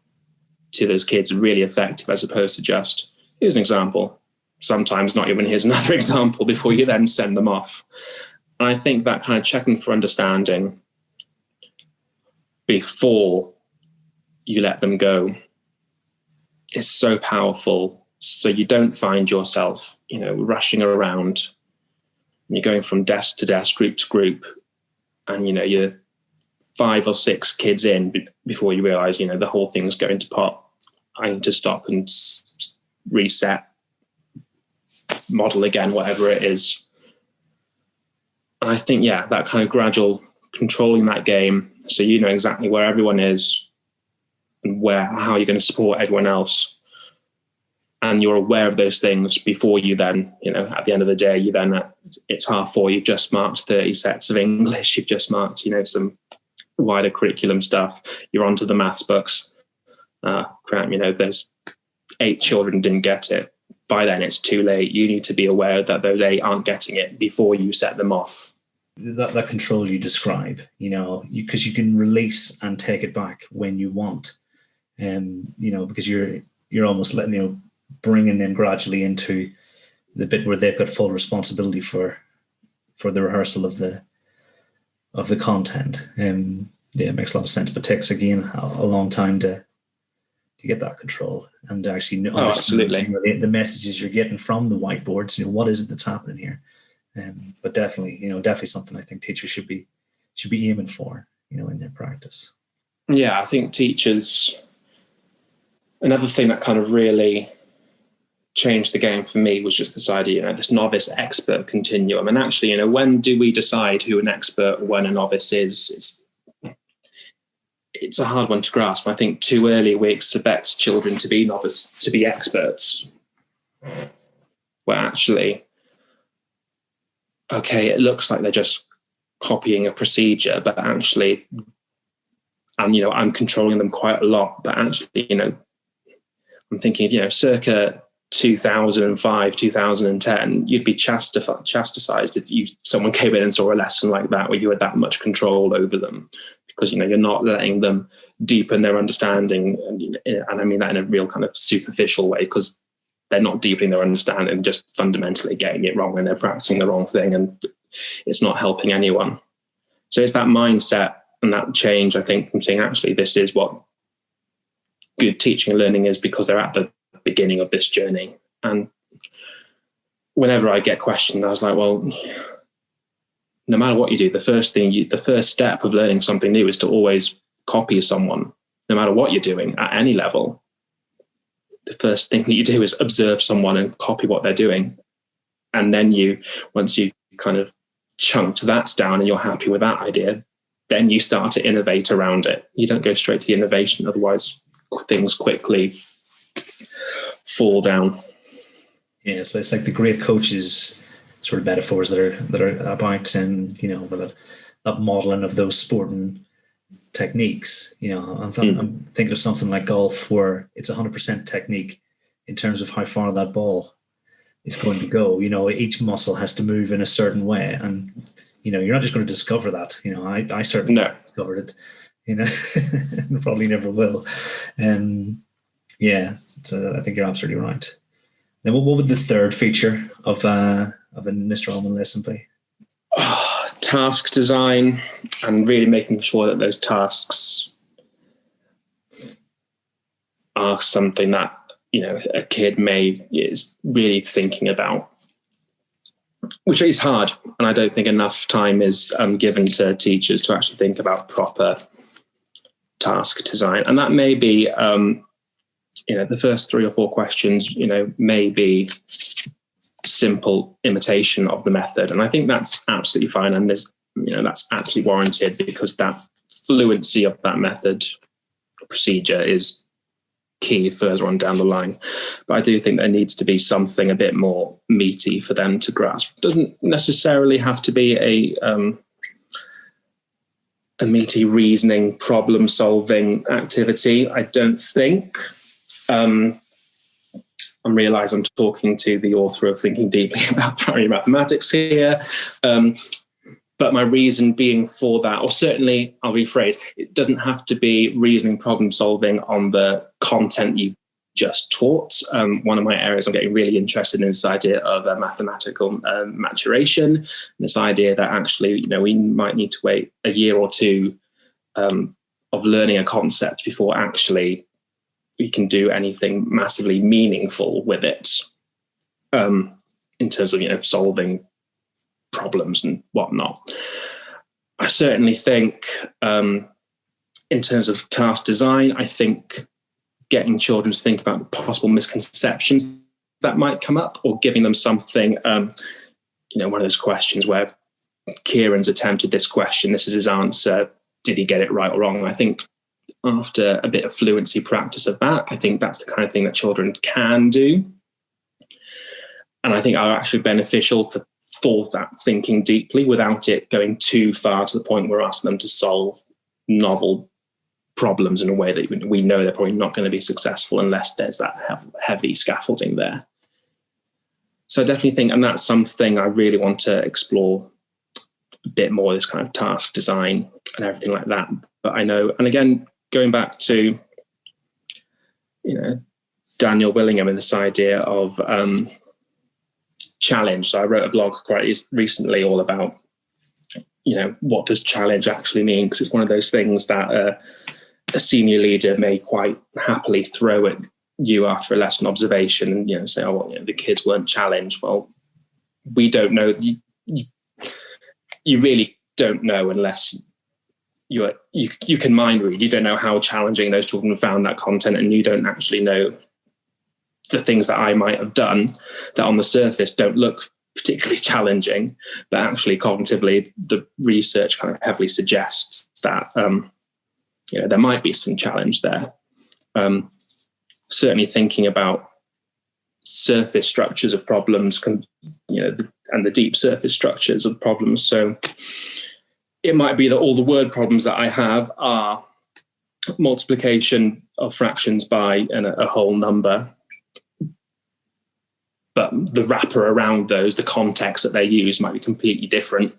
to those kids are really effective, as opposed to just, here's an example. Sometimes not even here's another example before you then send them off. And I think that kind of checking for understanding before you let them go is so powerful. So you don't find yourself, rushing around. You're going from desk to desk, group to group, and, you're 5 or 6 kids in before you realize, the whole thing's going to pot. I need to stop and reset, model again, whatever it is. And I think, that kind of gradual controlling that game, so you know exactly where everyone is and how you're going to support everyone else. and you're aware of those things before you then, at the end of the day, it's 4:30, you've just marked 30 sets of English, you've just marked, some wider curriculum stuff, you're onto the maths books. Crap, there's 8 children didn't get it. By then it's too late. You need to be aware that those 8 aren't getting it before you set them off. That control you describe, because you can release and take it back when you want, because you're almost letting, bringing them gradually into the bit where they've got full responsibility for the rehearsal of the content. It makes a lot of sense, but takes again a long time to get that control and actually absolutely the messages you're getting from the whiteboards. What is it that's happening here? But definitely something I think teachers should be aiming for, in their practice. Yeah, I think teachers. Another thing that kind of really changed the game for me was just this idea, this novice expert continuum. And actually, when do we decide who an expert, when a novice is? It's a hard one to grasp. I think too early we expect children to be novice, to be experts. Where actually, okay, it looks like they're just copying a procedure, but actually, and I'm controlling them quite a lot. But actually, I'm thinking, circa 2005, 2010, you'd be chastised if someone came in and saw a lesson like that where you had that much control over them, because you're not letting them deepen their understanding, and I mean that in a real kind of superficial way, because they're not deepening their understanding, just fundamentally getting it wrong, and they're practicing the wrong thing, and it's not helping anyone. So it's that mindset and that change, I think, from saying actually this is what good teaching and learning is, because they're at the beginning of this journey. And whenever I get questioned, I was like, well, no matter what you do, the first step of learning something new is to always copy someone, no matter what you're doing at any level. The first thing that you do is observe someone and copy what they're doing. And then once you kind of chunked that down and you're happy with that idea, then you start to innovate around it. You don't go straight to the innovation, otherwise things quickly fall down. Yeah, so it's like the great coaches sort of metaphors that are about, that modeling of those sporting techniques. I'm thinking of something like golf, where it's 100% technique in terms of how far that ball is going to go. Each muscle has to move in a certain way, and you're not just going to discover that. I certainly discovered it. Probably never will. So I think you're absolutely right. Then what would the third feature of a Mr. Almond lesson be? Task design, and really making sure that those tasks are something that a kid is really thinking about, which is hard, and I don't think enough time is given to teachers to actually think about proper task design. And that may be the first 3 or 4 questions may be simple imitation of the method, and I think that's absolutely fine, and that's absolutely warranted, because that fluency of that method procedure is key further on down the line. But I do think there needs to be something a bit more meaty for them to grasp. It doesn't necessarily have to be a meaty reasoning, problem solving activity, I don't think. I realise I'm talking to the author of Thinking Deeply About Primary Mathematics here. But my reason being for that, or certainly I'll rephrase, it doesn't have to be reasoning, problem solving on the content you just taught. One of my areas I'm getting really interested in is this idea of mathematical maturation. This idea that actually, we might need to wait a year or two of learning a concept before actually we can do anything massively meaningful with it, in terms of solving problems and whatnot. I certainly think, in terms of task design, I think getting children to think about possible misconceptions that might come up, or giving them something, one of those questions where Kieran's attempted this question, this is his answer, did he get it right or wrong? I think after a bit of fluency practice of that, I think that's the kind of thing that children can do. And I think are actually beneficial for that thinking deeply without it going too far to the point where we're asking them to solve novel problems in a way that we know they're probably not going to be successful unless there's that heavy scaffolding there. So I definitely think, and that's something I really want to explore a bit more, this kind of task design and everything like that. But I know, and again, going back to, Daniel Willingham and this idea of challenge. So I wrote a blog quite recently all about, what does challenge actually mean? Because it's one of those things that a senior leader may quite happily throw at you after a lesson observation and, say, the kids weren't challenged. Well, we don't know. You really don't know unless you can mind read. You don't know how challenging those children found that content, and you don't actually know the things that I might have done that on the surface don't look particularly challenging, but actually cognitively the research kind of heavily suggests that there might be some challenge there. Certainly thinking about surface structures of problems and the deep surface structures of problems. So it might be that all the word problems that I have are multiplication of fractions by a whole number, but the wrapper around those, the context that they use might be completely different.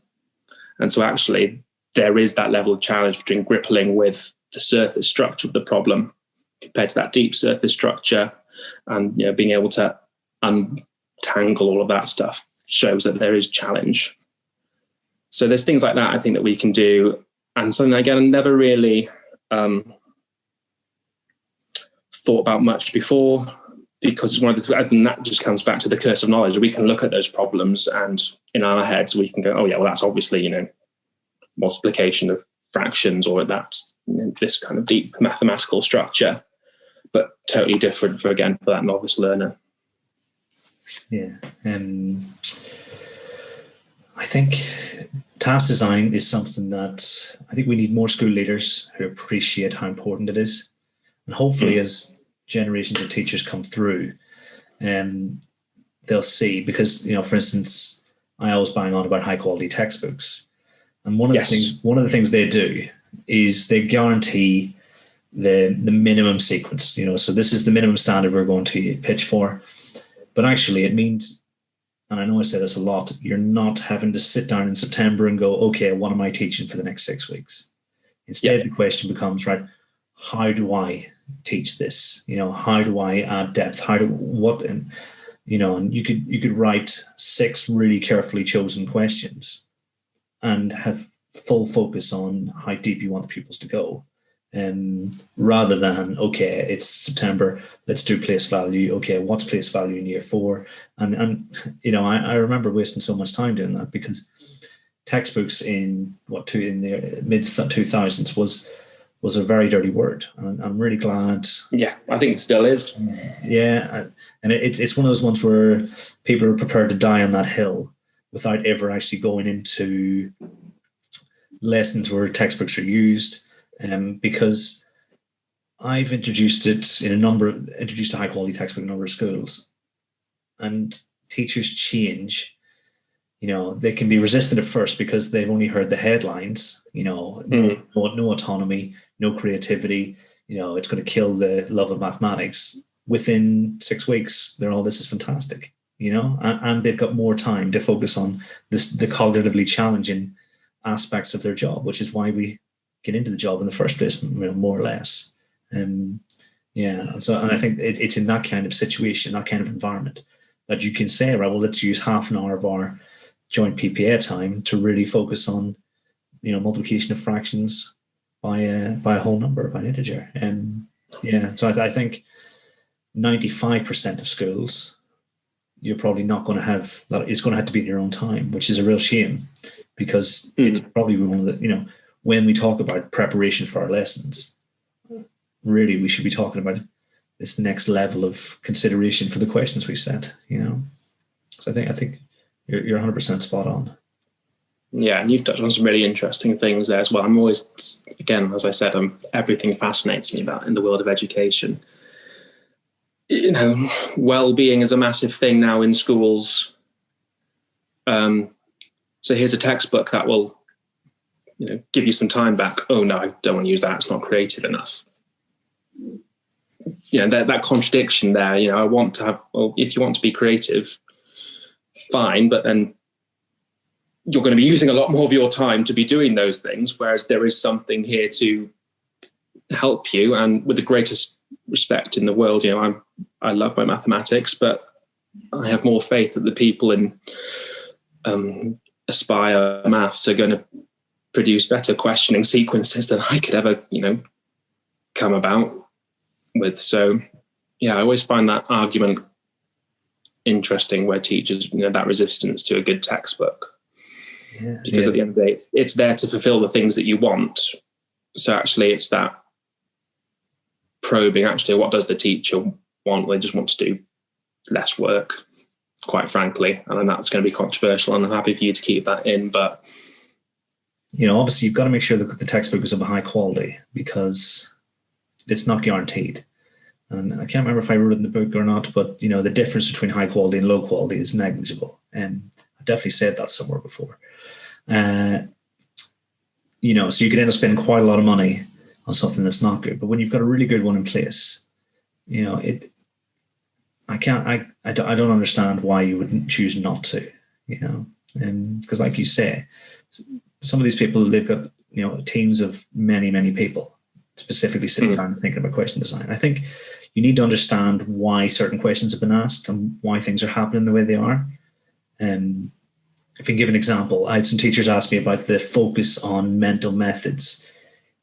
And so actually there is that level of challenge between grappling with the surface structure of the problem compared to that deep surface structure, and being able to untangle all of that stuff shows that there is challenge. So there's things like that I think that we can do, and something again I never really thought about much before, because it's one of the, and that just comes back to the curse of knowledge. We can look at those problems and in our heads we can go, oh yeah, well that's obviously multiplication of fractions, or that's this kind of deep mathematical structure, but totally different for that novice learner. Yeah. I think task design is something that I think we need more school leaders who appreciate how important it is. And hopefully as generations of teachers come through, they'll see, because, for instance, I always bang on about high quality textbooks. And one of the things they do is they guarantee the minimum sequence, so this is the minimum standard we're going to pitch for. But actually it means, and I know I say this a lot, you're not having to sit down in September and go, okay, what am I teaching for the next 6 weeks? Instead, the question becomes, right, how do I teach this? How do I add depth? And you could write 6 really carefully chosen questions and have full focus on how deep you want the pupils to go. Rather than, okay, it's September, let's do place value. Okay, what's place value in year 4? And I remember wasting so much time doing that, because textbooks in the mid 2000s was a very dirty word. And I'm really glad. Yeah, I think it still is. Yeah, and it's one of those ones where people are prepared to die on that hill without ever actually going into lessons where textbooks are used. Because I've introduced a high quality textbook in a number of schools, and teachers change. They can be resistant at first because they've only heard the headlines. No autonomy, no creativity. It's going to kill the love of mathematics. Within 6 weeks, they're all, this is fantastic. And they've got more time to focus on the cognitively challenging aspects of their job, which is why we get into the job in the first place, more or less. And I think it's in that kind of situation, that kind of environment, that you can say, right, well, let's use half an hour of our joint PPA time to really focus on, multiplication of fractions by a whole number, by an integer. So I think 95% of schools, you're probably not going to have that. It's going to have to be in your own time, which is a real shame, because it's probably one of the, when we talk about preparation for our lessons, really we should be talking about this next level of consideration for the questions we set. So I think you're 100% spot on. Yeah, and you've touched on some really interesting things there as well. I'm always, again, as I said, everything fascinates me about in the world of education. well-being is a massive thing now in schools. So here's a textbook that will, give you some time back. Oh no, I don't want to use that. It's not creative enough. That contradiction there. I want to have. Well, if you want to be creative, fine, but then you're going to be using a lot more of your time to be doing those things. Whereas there is something here to help you, and with the greatest respect in the world, I love my mathematics, but I have more faith that the people in Aspire Maths are going to produce better questioning sequences than I could ever, come about with. So, I always find that argument interesting where teachers, that resistance to a good textbook. Because at the end of the day, it's there to fulfill the things that you want. So actually, it's that probing, actually, what does the teacher want? They just want to do less work, quite frankly. And then that's going to be controversial, and I'm happy for you to keep that in. But obviously, you've got to make sure that the textbook is of a high quality, because it's not guaranteed. And I can't remember if I wrote it in the book or not, but the difference between high quality and low quality is negligible. And I definitely said that somewhere before. So you could end up spending quite a lot of money on something that's not good. But when you've got a really good one in place, I don't understand why you wouldn't choose not to, because like you say, some of these people, they've got, teams of many, many people specifically sitting down and thinking about question design. I think you need to understand why certain questions have been asked and why things are happening the way they are. If I can give an example, I had some teachers ask me about the focus on mental methods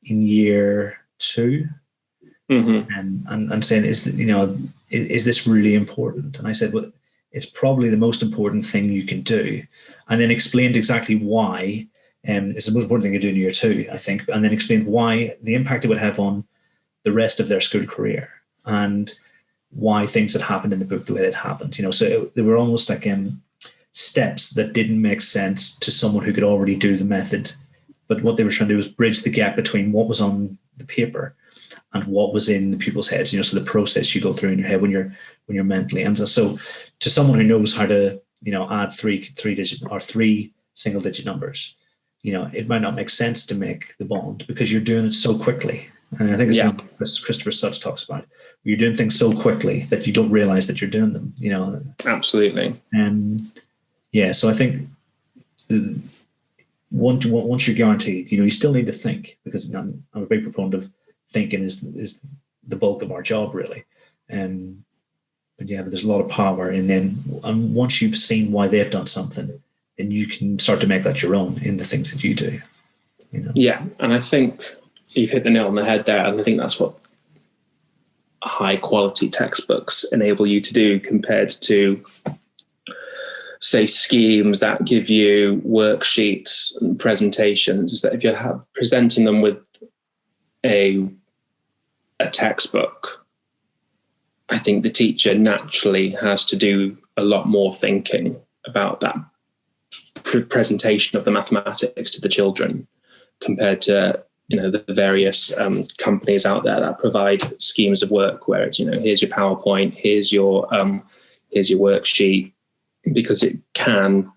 in year 2, and saying, is this really important? And I said, well, it's probably the most important thing you can do, and then explained exactly why. It's the most important thing you do in year 2, I think, and then explained why, the impact it would have on the rest of their school career, and why things had happened in the book the way it happened. So they were almost like steps that didn't make sense to someone who could already do the method. But what they were trying to do was bridge the gap between what was on the paper and what was in the pupils' heads. So the process you go through in your head when you're mentally. And so to someone who knows how to add three single digit numbers, it might not make sense to make the bond because you're doing it so quickly. And I think it's something Christopher Sutch talks about. You're doing things so quickly that you don't realize that you're doing them. Absolutely. And so I think once you're guaranteed, you still need to think, because I'm a big proponent of thinking is the bulk of our job, really. But there's a lot of power, and once you've seen why they've done something, then you can start to make that your own in the things that you do. Yeah, and I think you've hit the nail on the head there, and I think that's what high quality textbooks enable you to do compared to, say, schemes that give you worksheets and presentations, is that if you're presenting them with a textbook, I think the teacher naturally has to do a lot more thinking about that presentation of the mathematics to the children compared to the various companies out there that provide schemes of work where it's here's your PowerPoint, here's your worksheet, because it can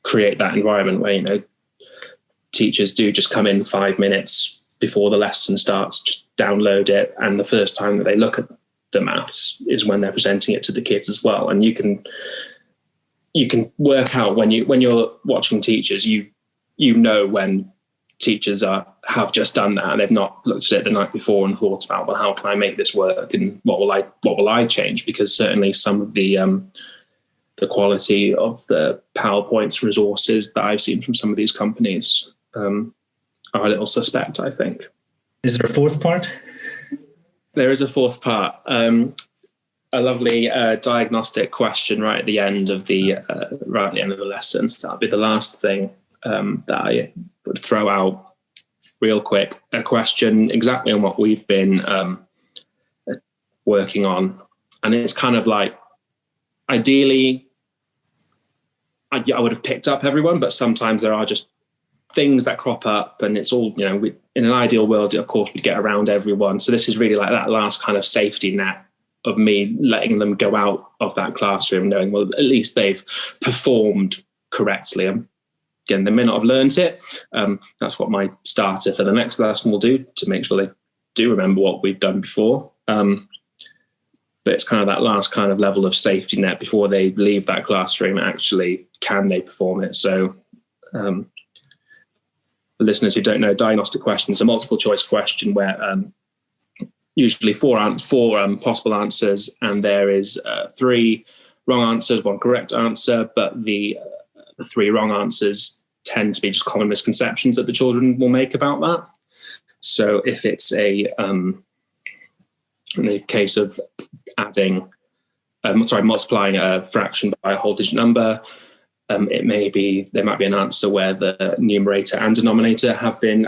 create that environment where teachers do just come in 5 minutes before the lesson starts, just download it, and the first time that they look at the maths is when they're presenting it to the kids as well. And you can work out when you're watching teachers, when teachers have just done that and they've not looked at it the night before and thought about, well, how can I make this work and what will I change? Because certainly some of the quality of the PowerPoints resources that I've seen from some of these companies are a little suspect, I think. Is there a fourth part? There is a fourth part. A lovely diagnostic question right at the end of the lesson. So that'll be the last thing that I would throw out real quick. A question exactly on what we've been working on, and it's kind of like, ideally, I would have picked up everyone, but sometimes there are just things that crop up, and it's all, in an ideal world, of course, we'd get around everyone. So this is really like that last kind of safety net of me letting them go out of that classroom knowing, well, at least they've performed correctly. Again, they may not have learned it. That's what my starter for the next lesson will do, to make sure they do remember what we've done before. But it's kind of that last kind of level of safety net before they leave that classroom. Actually, can they perform it? So for listeners who don't know, diagnostic question is a multiple choice question where usually four possible answers, and there is 3 wrong answers, 1 correct answer, but the 3 wrong answers tend to be just common misconceptions that the children will make about that. So if it's in the case of multiplying a fraction by a whole digit number, there might be an answer where the numerator and denominator have been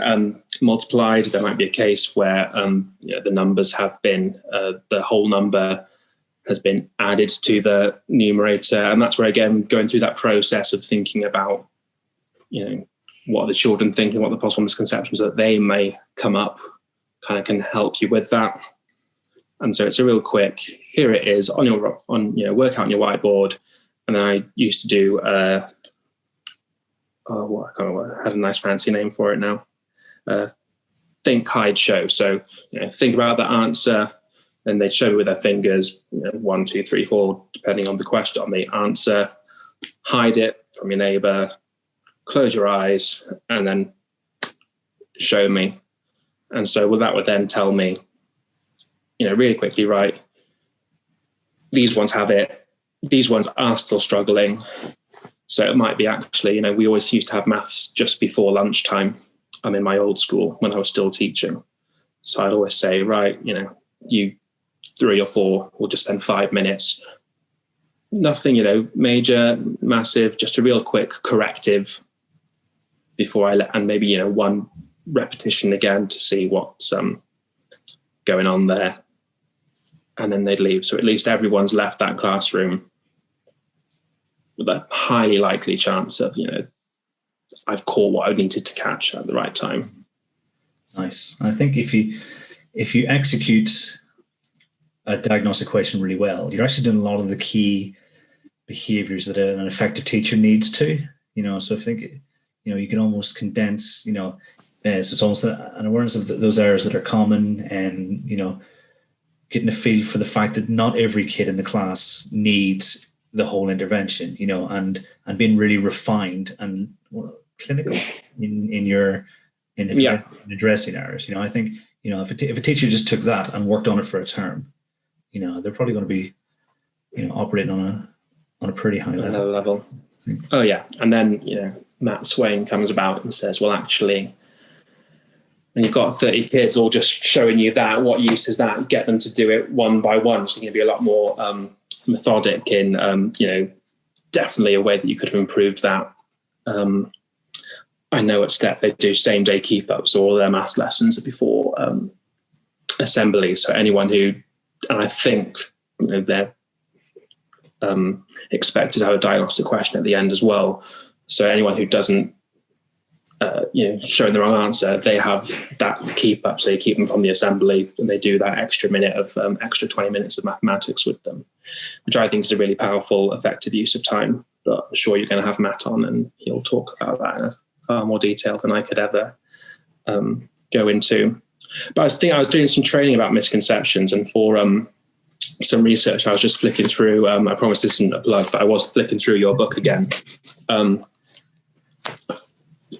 multiplied. There might be a case where the numbers have been, the whole number has been added to the numerator. And that's where, again, going through that process of thinking about, what are the children thinking, what are the possible misconceptions that they may come up, kind of can help you with that. And so it's a real quick, here it is on work out on your whiteboard. And then I used to do, I had a nice fancy name for it now. Think, hide, show. So, think about the answer, then they'd show me with their fingers, 1, 2, 3, 4, depending on the question, on the answer. Hide it from your neighbour, close your eyes, and then show me. And so that would then tell me, really quickly, right, these ones have it, these ones are still struggling. So it might be actually, we always used to have maths just before lunchtime. I'm in my old school when I was still teaching. So I'd always say, right, you 3 or 4 will just spend 5 minutes. Nothing, major, massive, just a real quick corrective before and maybe, 1 repetition again to see what's going on there. And then they'd leave. So at least everyone's left that classroom with a highly likely chance of, I've caught what I needed to catch at the right time. Nice. I think if you execute a diagnostic question really well, you're actually doing a lot of the key behaviours that an effective teacher needs to. So I think you can almost condense. So it's almost an awareness of those errors that are common, and getting a feel for the fact that not every kid in the class needs the whole intervention, and being really refined and clinical in addressing errors. I think, if a teacher just took that and worked on it for a term, they're probably going to be, operating on a pretty high level. Oh yeah. And then, Matt Swain comes about and says, well, actually, and you've got 30 kids all just showing you that, what use is that? Get them to do it one by one. So you can be a lot more methodic in, definitely a way that you could have improved that. I know at STEP they do same day keep ups, so all their maths lessons are before assembly. So anyone who, and I think they're expected to have a diagnostic question at the end as well. So anyone who doesn't, showing the wrong answer, they have that keep up. So you keep them from the assembly, and they do that extra minute of extra 20 minutes of mathematics with them, which I think is a really powerful, effective use of time. But I'm sure you're going to have Matt on, and he'll talk about that in far more detail than I could ever go into. But I was doing some training about misconceptions, and for some research, I was just flicking through. I promise this isn't a plug, but I was flicking through your book again.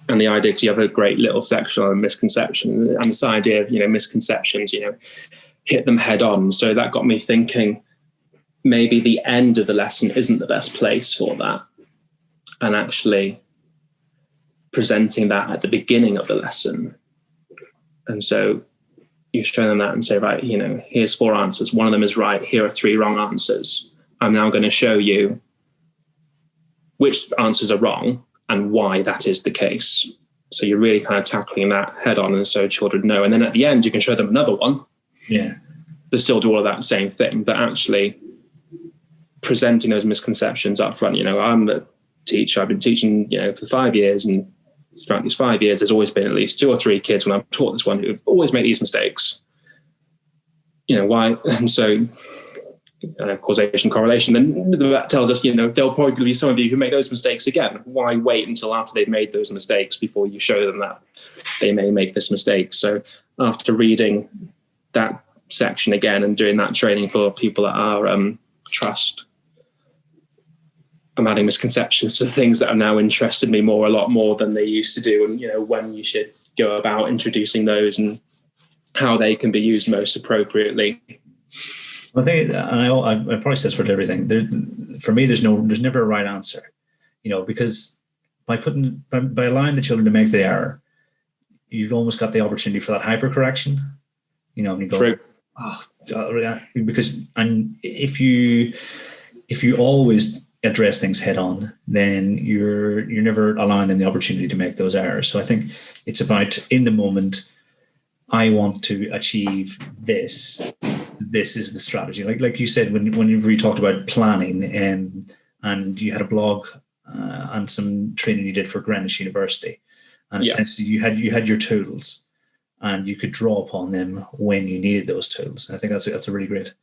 And the idea, because you have a great little section on misconception, and this idea of, misconceptions, hit them head on. So that got me thinking, maybe the end of the lesson isn't the best place for that. And actually presenting that at the beginning of the lesson. And so you show them that and say, right, here's 4 answers. One of them is right. Here are 3 wrong answers. I'm now going to show you which answers are wrong and why that is the case. So you're really kind of tackling that head on, and so children know. And then at the end, you can show them another one. Yeah. They still do all of that same thing, but actually presenting those misconceptions up front. I'm the teacher. I've been teaching, for 5 years, and throughout these 5 years, there's always been at least 2 or 3 kids when I've taught this one who've always made these mistakes. Why? And so causation correlation, then that tells us, there'll probably be some of you who make those mistakes again. Why wait until after they've made those mistakes before you show them that they may make this mistake? So after reading that section again and doing that training for people that are trust, I'm adding misconceptions to things that have now interested me a lot more than they used to do, and when you should go about introducing those and how they can be used most appropriately. I think, and I probably says for everything. For me, there's never a right answer, because by allowing the children to make the error, you've almost got the opportunity for that hypercorrection. And you go, True. Because if you always address things head on, then you're never allowing them the opportunity to make those errors. So I think it's about, in the moment, I want to achieve this. This is the strategy. Like you said, whenever you talked about planning, and you had a blog and some training you did for Greenwich University, and essentially you had your tools, and you could draw upon them when you needed those tools. And I think that's a really great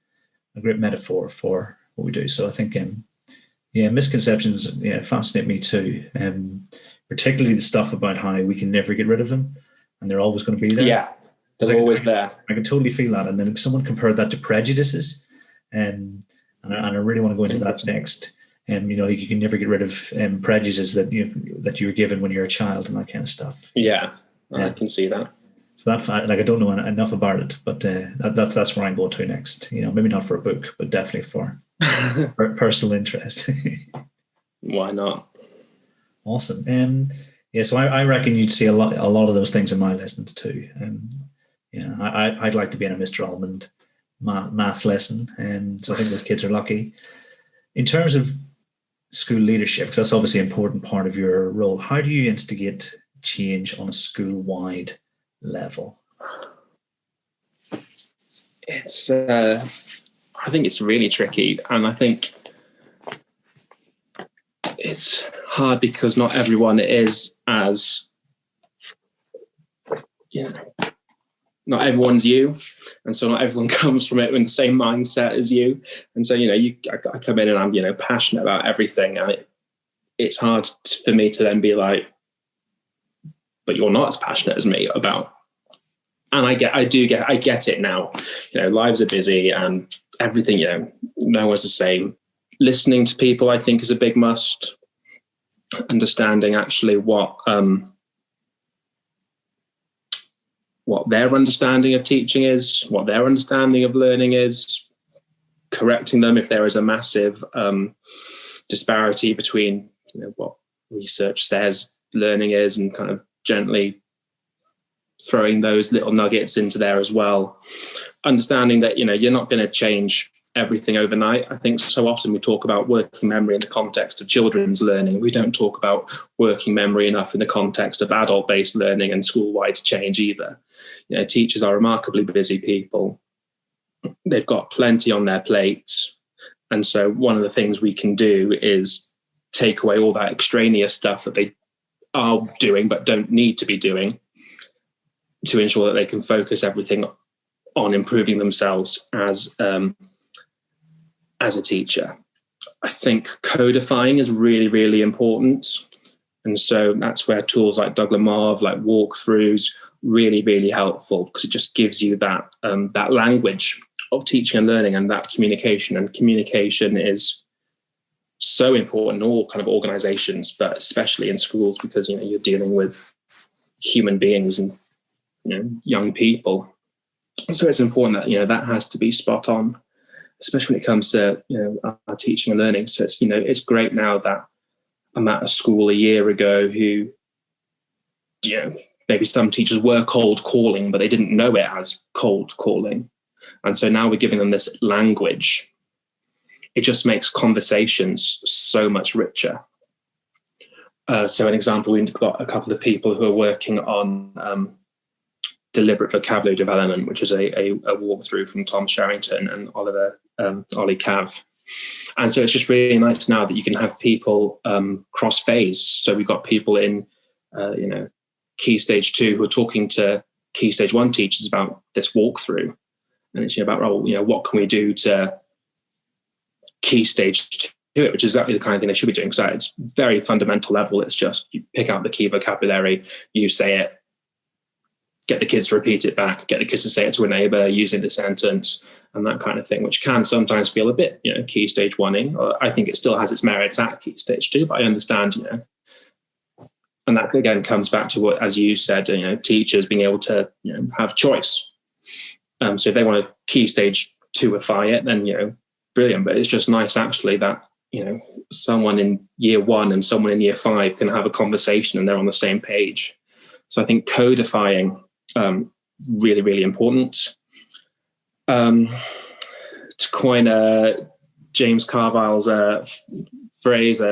metaphor for what we do. So I think misconceptions fascinate me too, particularly the stuff about how we can never get rid of them, and they're always going to be there. Yeah. They're always there. I can totally feel that. And then if someone compared that to prejudices, and I really want to go into that next. You can never get rid of prejudices that you were given when you're a child and that kind of stuff. Yeah, I can see that. So that fact, I don't know enough about it, but that's where I'm going to next. Maybe not for a book, but definitely for personal interest. Why not? Awesome. So I reckon you'd see a lot of those things in my lessons too. I'd like to be in a Mr. Almond math lesson, and so I think those kids are lucky. In terms of school leadership, because that's obviously an important part of your role, how do you instigate change on a school-wide level? It's I think it's really tricky, and I think it's hard because not everyone is as not everyone's you, and so not everyone comes from it in the same mindset as you. And so I come in and I'm passionate about everything, and it's hard for me to then be like, but you're not as passionate as me about. And I get it now. Lives are busy and everything. No one's the same. Listening to people, I think, is a big must. Understanding actually what their understanding of teaching is, what their understanding of learning is, correcting them if there is a massive disparity between what research says learning is, and kind of gently throwing those little nuggets into there as well. Understanding that you're not going to change everything overnight. I think so often we talk about working memory in the context of children's learning. We don't talk about working memory enough in the context of adult-based learning and school-wide change either. Teachers are remarkably busy people. They've got plenty on their plates. And so one of the things we can do is take away all that extraneous stuff that they are doing but don't need to be doing, to ensure that they can focus everything on improving themselves as a teacher. I think codifying is really, really important. And so that's where tools like Douglas Marv, like walkthroughs, really, really helpful, because it just gives you that that language of teaching and learning and that communication. And communication is so important in all kind of organizations, but especially in schools, because you're dealing with human beings and young people. So it's important that that has to be spot on, especially when it comes to our teaching and learning. So it's great now that I'm at a school a year ago who maybe some teachers were cold calling, but they didn't know it as cold calling. And so now we're giving them this language. It just makes conversations so much richer. So an example, we've got a couple of people who are working on deliberate vocabulary development, which is a walkthrough from Tom Sherrington and Ollie Cav. And so it's just really nice now that you can have people cross phase. So we've got people in, Key Stage 2 who are talking to Key Stage 1 teachers about this walkthrough. And it's about, what can we do to key stage to it, which is exactly the kind of thing they should be doing. So it's very fundamental level. It's just you pick out the key vocabulary, you say it, get the kids to repeat it back, get the kids to say it to a neighbour using the sentence and that kind of thing, which can sometimes feel a bit, key stage one-ing. I think it still has its merits at key stage two, but I understand, and that again comes back to what, as you said, teachers being able to, have choice. So if they want to key stage two-ify it, then, brilliant. But it's just nice actually that, someone in year one and someone in year five can have a conversation and they're on the same page. So I think codifying, really, really important. To coin James Carvyle's phrase,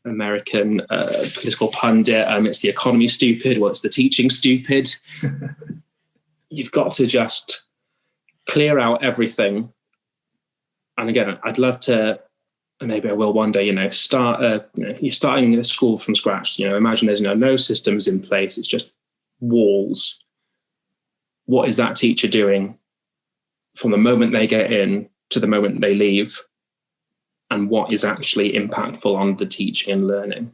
American political pundit, it's the economy stupid, well, it's the teaching stupid. You've got to just clear out everything. And again, I'd love to, and maybe I will one day, start, you're starting a school from scratch. Imagine there's no systems in place. It's just walls. What is that teacher doing from the moment they get in to the moment they leave? And what is actually impactful on the teaching and learning?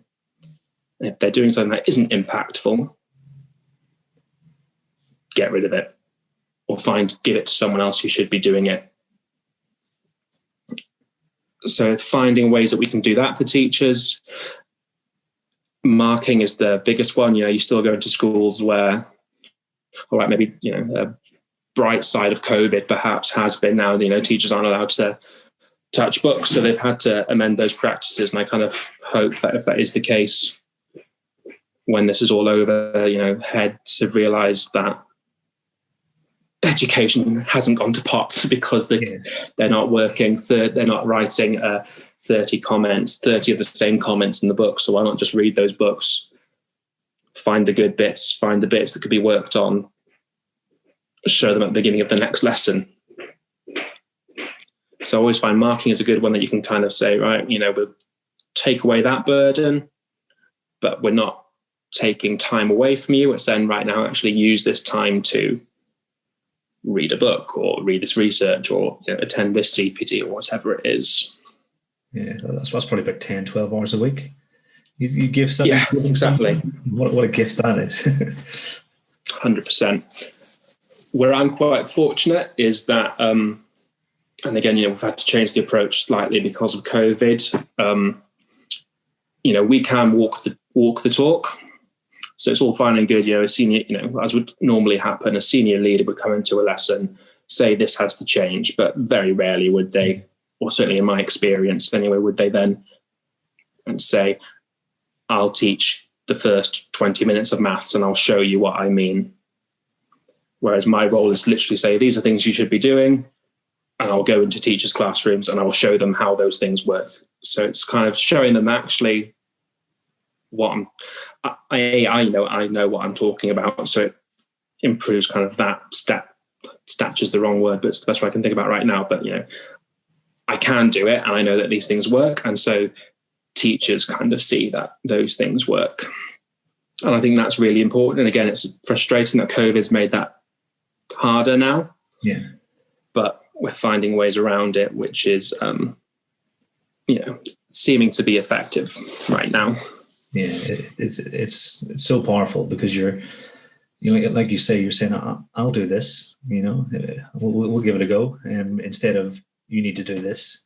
And if they're doing something that isn't impactful, get rid of it or give it to someone else who should be doing it. So finding ways that we can do that for teachers. Marking is the biggest one. You still go into schools where, all right, maybe, a bright side of COVID perhaps has been now, teachers aren't allowed to touch books. So they've had to amend those practices. And I kind of hope that if that is the case, when this is all over, heads have realized that education hasn't gone to pot because they're not working. They're not writing 30 comments, 30 of the same comments in the book. So why not just read those books, find the good bits, find the bits that could be worked on, show them at the beginning of the next lesson. So I always find marking is a good one that you can kind of say, right, we'll take away that burden, but we're not taking time away from you. It's then right now actually use this time to read a book or read this research or attend this CPD or whatever it is. Yeah, that's probably about 10, 12 hours a week. You give something. Yeah, exactly. What a gift that is. 100%. Where I'm quite fortunate is that, and again, we've had to change the approach slightly because of COVID. We can walk the talk. So it's all fine and good. A senior, as would normally happen, a senior leader would come into a lesson, say this has to change, but very rarely would they, or certainly in my experience anyway, would they then and say, I'll teach the first 20 minutes of maths and I'll show you what I mean. Whereas my role is to literally say, these are things you should be doing. And I'll go into teachers' classrooms and I'll show them how those things work. So it's kind of showing them actually what I know what I'm talking about. So it improves kind of that stature's the wrong word, but it's the best way I can think about right now. But, I can do it and I know that these things work. And so teachers kind of see that those things work. And I think that's really important. And again, it's frustrating that COVID's made that harder now. Yeah. But we're finding ways around it, which is, seeming to be effective right now. Yeah, it's so powerful because you're like you say, you're saying, I'll do this, we'll give it a go. Instead of you need to do this,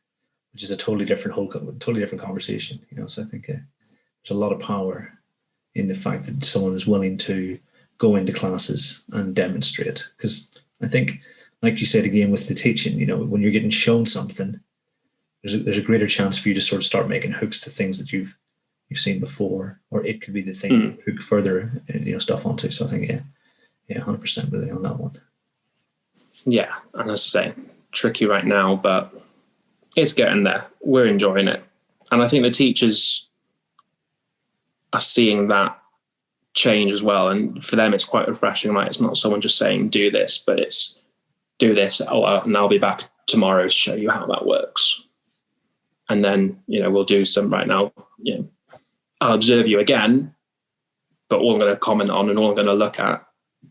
which is a totally different conversation, So I think there's a lot of power in the fact that someone is willing to go into classes and demonstrate. Because I think, like you said again with the teaching, when you're getting shown something, there's a greater chance for you to sort of start making hooks to things that you've seen before, or it could be the thing you hook further stuff onto. So I think 100% really on that one. Yeah, and as I say, tricky right now, but it's getting there. We're enjoying it, and I think the teachers are seeing that change as well. And for them, it's quite refreshing. Right, it's not someone just saying do this, but it's do this. And I'll be back tomorrow to show you how that works. And then we'll do some right now. I'll observe you again, but all I'm going to comment on and all I'm going to look at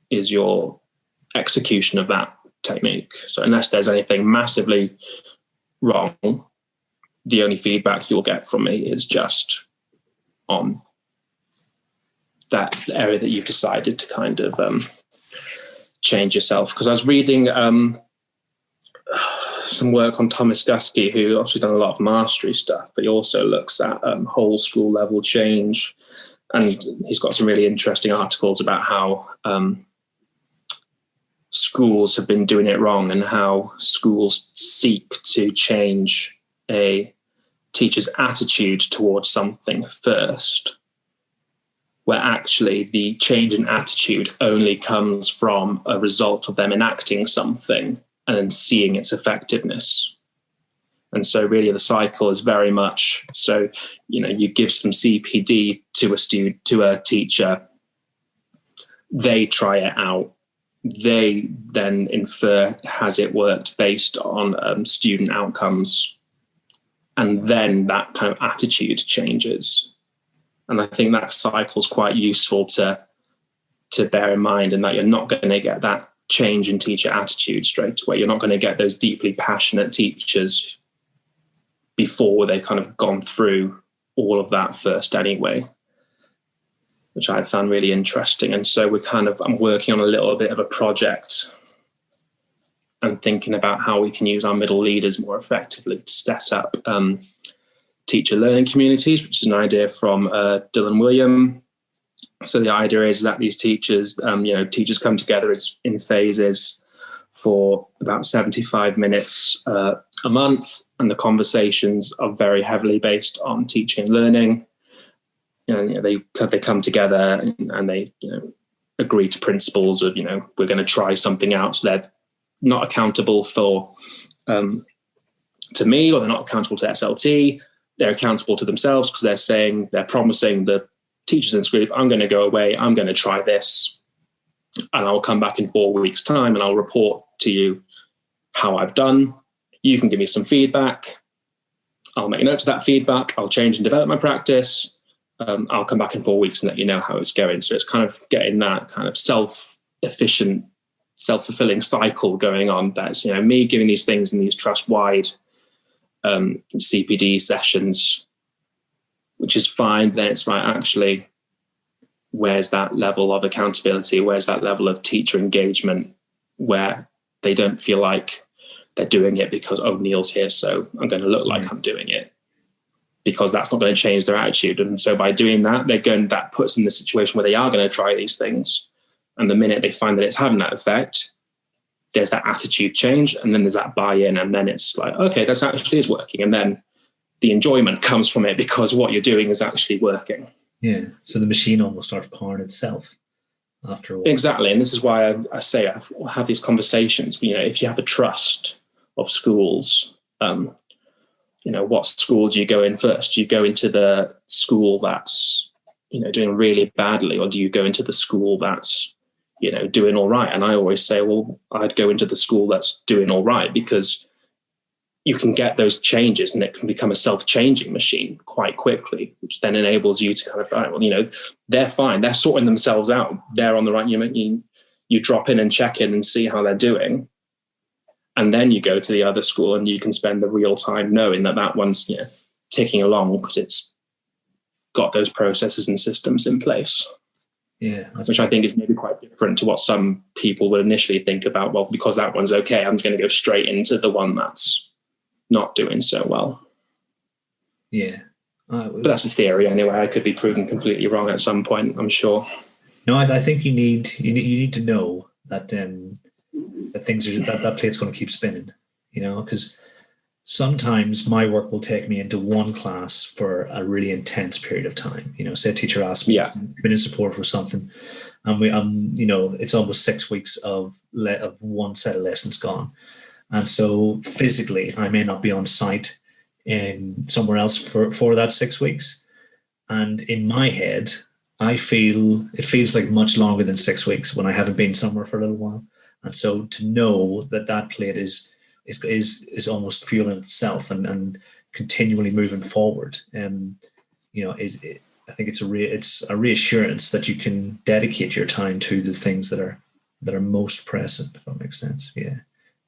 is your execution of that technique. So unless there's anything massively wrong, the only feedback you'll get from me is just on that area that you've decided to kind of change yourself. Because I was reading some work on Thomas Guskey, who obviously done a lot of mastery stuff, but he also looks at whole school level change. And he's got some really interesting articles about how schools have been doing it wrong and how schools seek to change a teacher's attitude towards something first, where actually the change in attitude only comes from a result of them enacting something and then seeing its effectiveness. And so really the cycle is very much, so, you give some CPD to a teacher, they try it out, they then infer, has it worked based on student outcomes? And then that kind of attitude changes. And I think that cycle is quite useful to bear in mind, and that you're not going to get that change in teacher attitude straight away. You're not going to get those deeply passionate teachers before they've kind of gone through all of that first anyway, which I found really interesting. And so I'm working on a little bit of a project and thinking about how we can use our middle leaders more effectively to set up teacher learning communities, which is an idea from Dylan William. So the idea is that these teachers, teachers come together in phases for about 75 minutes a month, and the conversations are very heavily based on teaching and learning. They come together and they agree to principles of we're going to try something out. So they're not accountable to me, or they're not accountable to SLT. They're accountable to themselves because they're promising the teachers in this group, I'm going to go away, I'm going to try this, and I'll come back in 4 weeks' time and I'll report to you how I've done. You can give me some feedback. I'll make notes of that feedback. I'll change and develop my practice. I'll come back in 4 weeks and let you know how it's going. So it's kind of getting that kind of self-efficient, self-fulfilling cycle going on. That's, me giving these things in these trust-wide CPD sessions, which is fine. Then it's right, actually, where's that level of accountability? Where's that level of teacher engagement where they don't feel like they're doing it because, oh, Neil's here, so I'm going to look like I'm doing it, because that's not going to change their attitude. And so by doing that, that puts them in the situation where they are going to try these things. And the minute they find that it's having that effect, there's that attitude change, and then there's that buy-in, and then it's like, okay, that's actually is working. And then the enjoyment comes from it because what you're doing is actually working. Yeah. So the machine almost starts powering itself after a while. Exactly. And this is why I say I have these conversations. If you have a trust of schools, what school do you go in first? Do you go into the school that's, doing really badly, or do you go into the school that's, doing all right? And I always say, well, I'd go into the school that's doing all right, because you can get those changes and it can become a self-changing machine quite quickly, which then enables you to kind of, all right, well, they're fine. They're sorting themselves out. They're on the right. You drop in and check in and see how they're doing. And then you go to the other school and you can spend the real time knowing that one's ticking along because it's got those processes and systems in place. Yeah, which I think is maybe quite different to what some people would initially think about. Well, because that one's okay, I'm going to go straight into the one that's not doing so well. Yeah. But that's a theory anyway. I could be proven completely wrong at some point, I'm sure. No, I think you need to know that that things are that plate's going to keep spinning, because sometimes my work will take me into one class for a really intense period of time. Say a teacher asks me, been in support for something, and it's almost 6 weeks of one set of lessons gone. And so physically, I may not be on site in somewhere else for that 6 weeks. And in my head, it feels like much longer than 6 weeks when I haven't been somewhere for a little while. And so to know that plate is almost fueling itself and continually moving forward, I think it's a reassurance that you can dedicate your time to the things that are most present, if that makes sense. Yeah.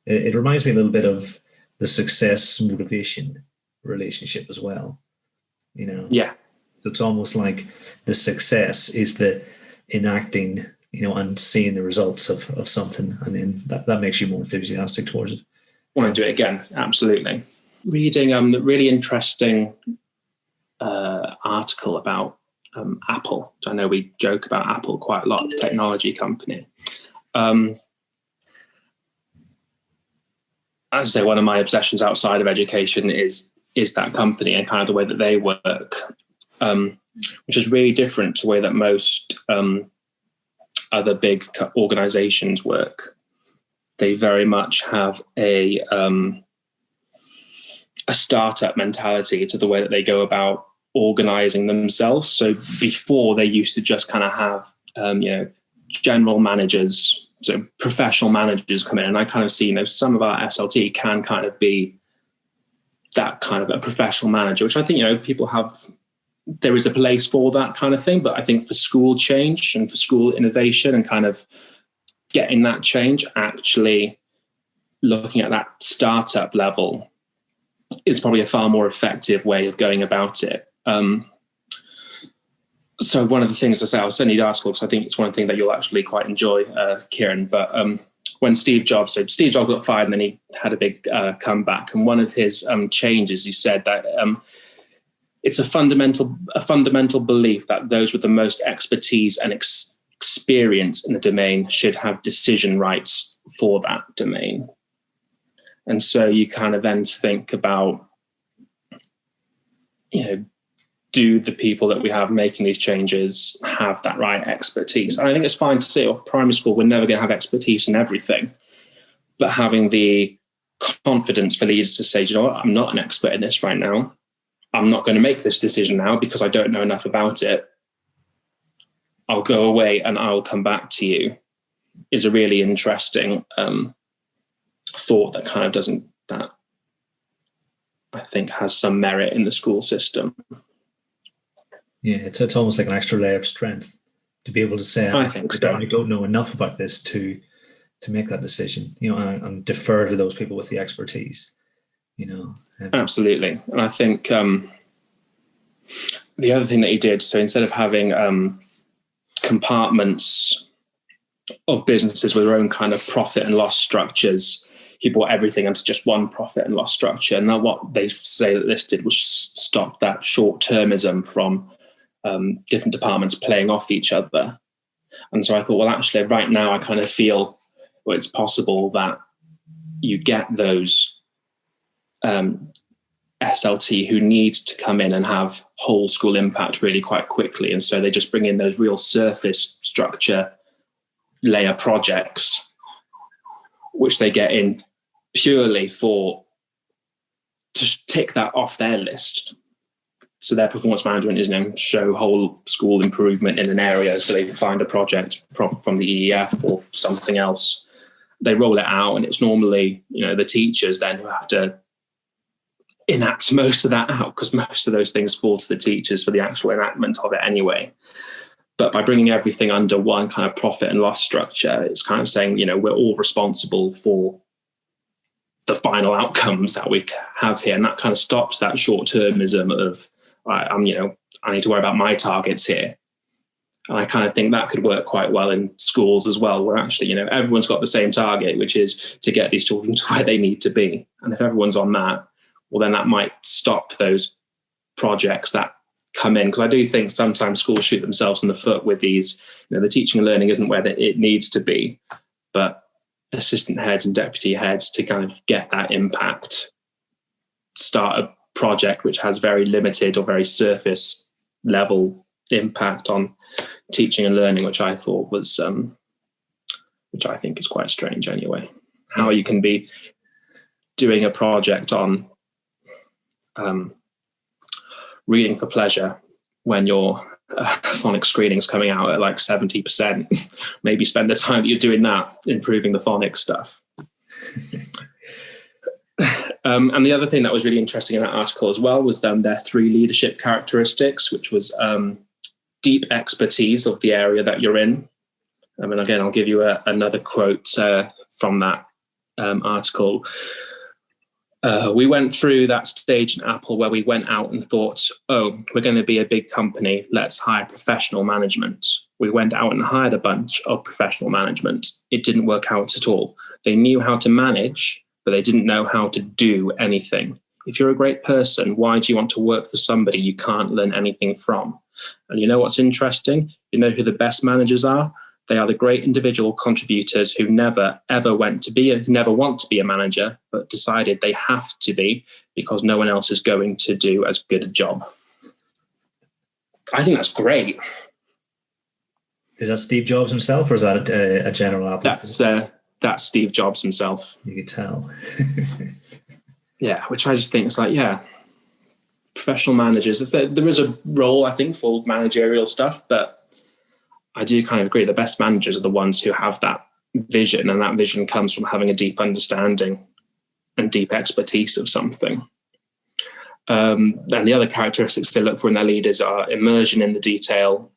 It reminds me a little bit of the success motivation relationship as well, you know? Yeah. So it's almost like the success is the enacting, you know, and seeing the results of something. And then that makes you more enthusiastic towards it. Want to do it again. Absolutely. Reading a really interesting article about Apple. I know we joke about Apple quite a lot, the technology company. I'd say one of my obsessions outside of education is that company and kind of the way that they work, which is really different to the way that most other big organizations work. They very much have a startup mentality to the way that they go about organizing themselves. So before, they used to just kind of have, general managers, so professional managers come in, and I kind of see, some of our SLT can kind of be that kind of a professional manager, which I think, people have, there is a place for that kind of thing. But I think for school change and for school innovation and kind of getting that change, actually looking at that startup level is probably a far more effective way of going about it. So one of the things I say, I'll send you the article because I think it's one of the things that you'll actually quite enjoy, Kieran. But when Steve Jobs got fired and then he had a big comeback, and one of his changes, he said that it's a fundamental belief that those with the most expertise and experience in the domain should have decision rights for that domain. And so you kind of then think about, do the people that we have making these changes have that right expertise? And I think it's fine to say, primary school, we're never going to have expertise in everything, but having the confidence for leaders to say, I'm not an expert in this right now. I'm not going to make this decision now because I don't know enough about it. I'll go away and I'll come back to you, is a really interesting thought that kind of that I think has some merit in the school system. Yeah, it's almost like an extra layer of strength to be able to say, I think so. I don't know enough about this to make that decision, and defer to those people with the expertise, Absolutely. And I think the other thing that he did, so instead of having compartments of businesses with their own kind of profit and loss structures, he brought everything into just one profit and loss structure. And then what they say that this did was stop that short-termism from different departments playing off each other. And so I thought, well, actually, right now I kind of feel it's possible that you get those SLT who need to come in and have whole school impact really quite quickly. And so they just bring in those real surface structure layer projects, which they get in purely to tick that off their list. So their performance management is show whole school improvement in an area. So they find a project from the EEF or something else. They roll it out, and it's normally, the teachers then who have to enact most of that out, because most of those things fall to the teachers for the actual enactment of it anyway. But by bringing everything under one kind of profit and loss structure, it's kind of saying, we're all responsible for the final outcomes that we have here. And that kind of stops that short-termism of, I need to worry about my targets here. And I kind of think that could work quite well in schools as well, where actually, everyone's got the same target, which is to get these children to where they need to be. And if everyone's on that, well, then that might stop those projects that come in. Because I do think sometimes schools shoot themselves in the foot with these, the teaching and learning isn't where it needs to be, but assistant heads and deputy heads to kind of get that impact, start a project which has very limited or very surface level impact on teaching and learning, which I thought was, which I think is quite strange anyway. How you can be doing a project on reading for pleasure when your phonics screening is coming out at like 70%. Maybe spend the time that you're doing that improving the phonics stuff. And the other thing that was really interesting in that article as well was their 3 leadership characteristics, which was deep expertise of the area that you're in. And again, I'll give you another quote from that article. We went through that stage in Apple where we went out and thought, oh, we're going to be a big company. Let's hire professional management. We went out and hired a bunch of professional management. It didn't work out at all. They knew how to manage, but they didn't know how to do anything. If you're a great person, why do you want to work for somebody you can't learn anything from? And you know what's interesting? You know who the best managers are? They are the great individual contributors who never, ever want to be a manager, but decided they have to be because no one else is going to do as good a job. I think that's great. Is that Steve Jobs himself, or is that a general application? That's Steve Jobs himself. You could tell. Yeah, which I just think is like, yeah, professional managers. There is a role, I think, for managerial stuff, but I do kind of agree. The best managers are the ones who have that vision, and that vision comes from having a deep understanding and deep expertise of something. And the other characteristics they look for in their leaders are immersion in the detail,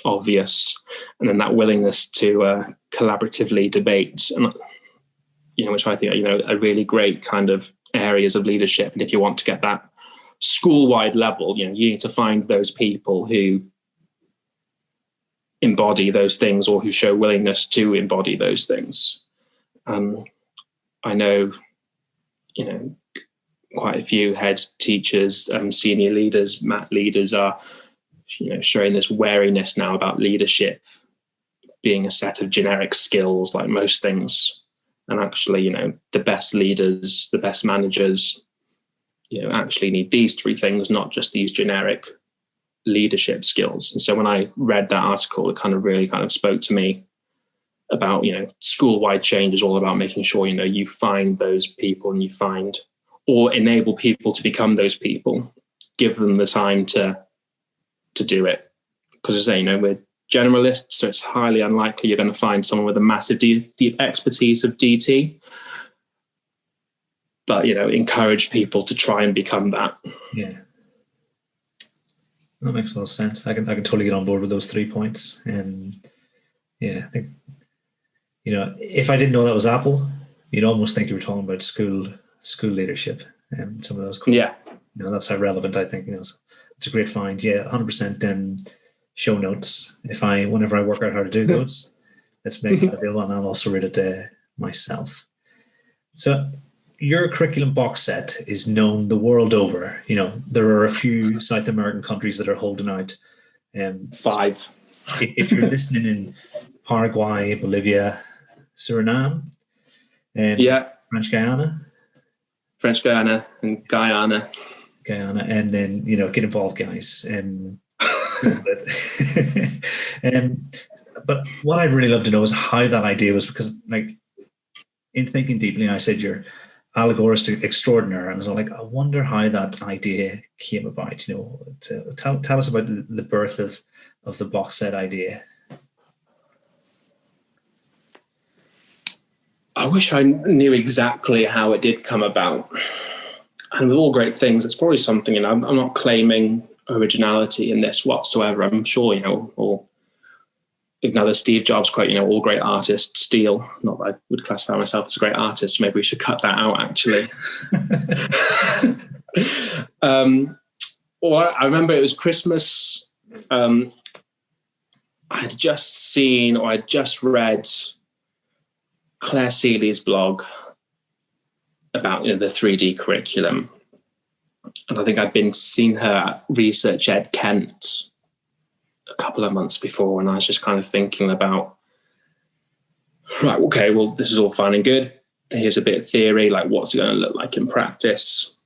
obvious, and then that willingness to collaboratively debate, and which I think are really great kind of areas of leadership. And if you want to get that school-wide level, you need to find those people who embody those things or who show willingness to embody those things. I know, quite a few head teachers, senior leaders, MAT leaders are, showing this wariness now about leadership being a set of generic skills like most things. And actually, the best leaders, the best managers, actually need these three things, not just these generic leadership skills. And so when I read that article, it really spoke to me about, school-wide change is all about making sure, you find those people and you find or enable people to become those people, give them the time to do it. Because as I say, we're generalists, so it's highly unlikely you're going to find someone with a massive deep expertise of DT. But, encourage people to try and become that. Yeah. That makes a lot of sense. I can totally get on board with those 3 points. And yeah, I think, if I didn't know that was Apple, you'd almost think you were talking about school leadership and some of those. Yeah. That's how relevant I think, so it's a great find. Yeah, 100% show notes. Whenever I work out how to do those, let's make it available, and I'll also read it myself. So your curriculum box set is known the world over. There are a few South American countries that are holding out. 5. If you're listening in Paraguay, Bolivia, Suriname, French Guyana, and Guyana, and then get involved, guys. But what I'd really love to know is how that idea was, because in thinking deeply, I said you're allegorist extraordinaire, and I was like, I wonder how that idea came about. Tell us about the birth of the box set idea. I wish I knew exactly how it did come about. And with all great things, it's probably something, I'm not claiming originality in this whatsoever. I'm sure, or another Steve Jobs quote, all great artists steal. Not that I would classify myself as a great artist. Maybe we should cut that out, actually. I remember it was Christmas. I had just seen, or I'd just read Claire Seeley's blog about the 3D curriculum. And I think I'd been seeing her at Research Ed Kent a couple of months before, and I was just kind of thinking about, right, okay, well, this is all fine and good. Here's a bit of theory, like what's it going to look like in practice?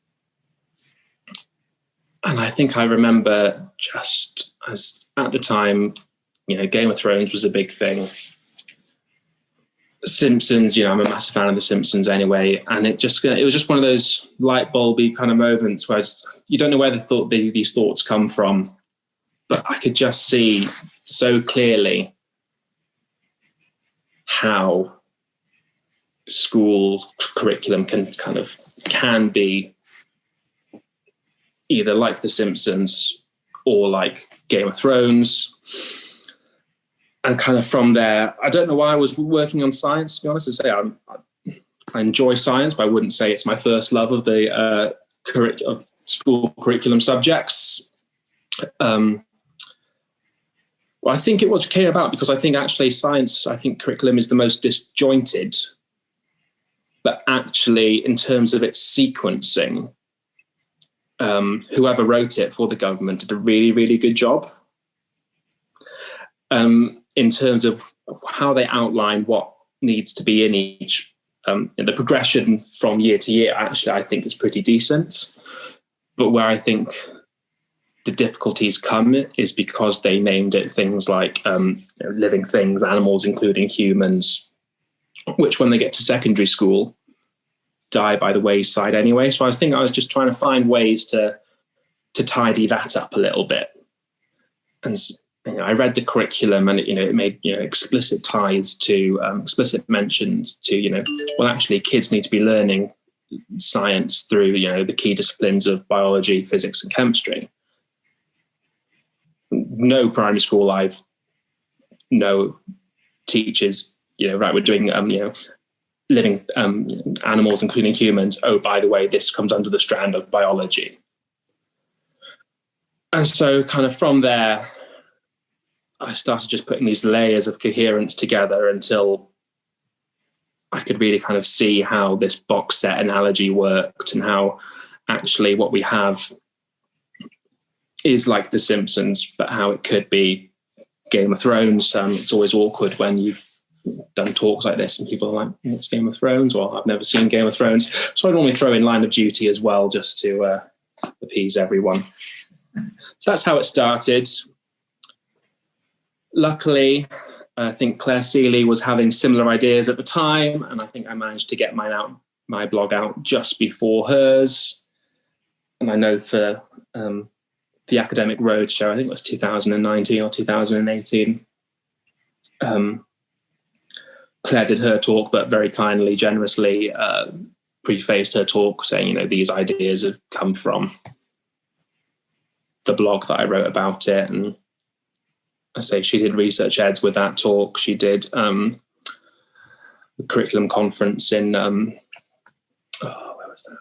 And I think I remember just as at the time, Game of Thrones was a big thing. Simpsons, I'm a massive fan of The Simpsons anyway, and it was just one of those light bulby kind of moments where you don't know where these thoughts come from, but I could just see so clearly how school curriculum can be either like The Simpsons or like Game of Thrones. And kind of from there, I don't know why I was working on science, to be honest. To say I enjoy science, but I wouldn't say it's my first love of the of school curriculum subjects. Well, I think it came about because I think actually science, I think curriculum is the most disjointed, but actually in terms of its sequencing, whoever wrote it for the government did a really, really good job. In terms of how they outline what needs to be in each, the progression from year to year, actually, I think is pretty decent. But where I think the difficulties come is because they named it things like living things, animals, including humans, which when they get to secondary school, die by the wayside anyway. So I was just trying to find ways to tidy that up a little bit. And I read the curriculum, and it made explicit ties to explicit mentions to well, actually kids need to be learning science through the key disciplines of biology, physics, and chemistry. No primary school I've know teaches right, we're doing living animals, including humans. Oh, by the way, this comes under the strand of biology. And so kind of from there, I started just putting these layers of coherence together until I could really kind of see how this box set analogy worked, and how actually what we have is like The Simpsons, but how it could be Game of Thrones. It's always awkward when you've done talks like this and people are like, what's Game of Thrones? Well, I've never seen Game of Thrones. So I normally throw in Line of Duty as well, just to appease everyone. So that's how it started. Luckily, I think Claire Seeley was having similar ideas at the time, and I think I managed to get my blog out just before hers. And I know for the Academic Roadshow, I think it was 2019 or 2018, Claire did her talk, but very kindly, generously prefaced her talk saying, these ideas have come from the blog that I wrote about it. And I say she did research eds with that talk. She did the curriculum conference in, where was that?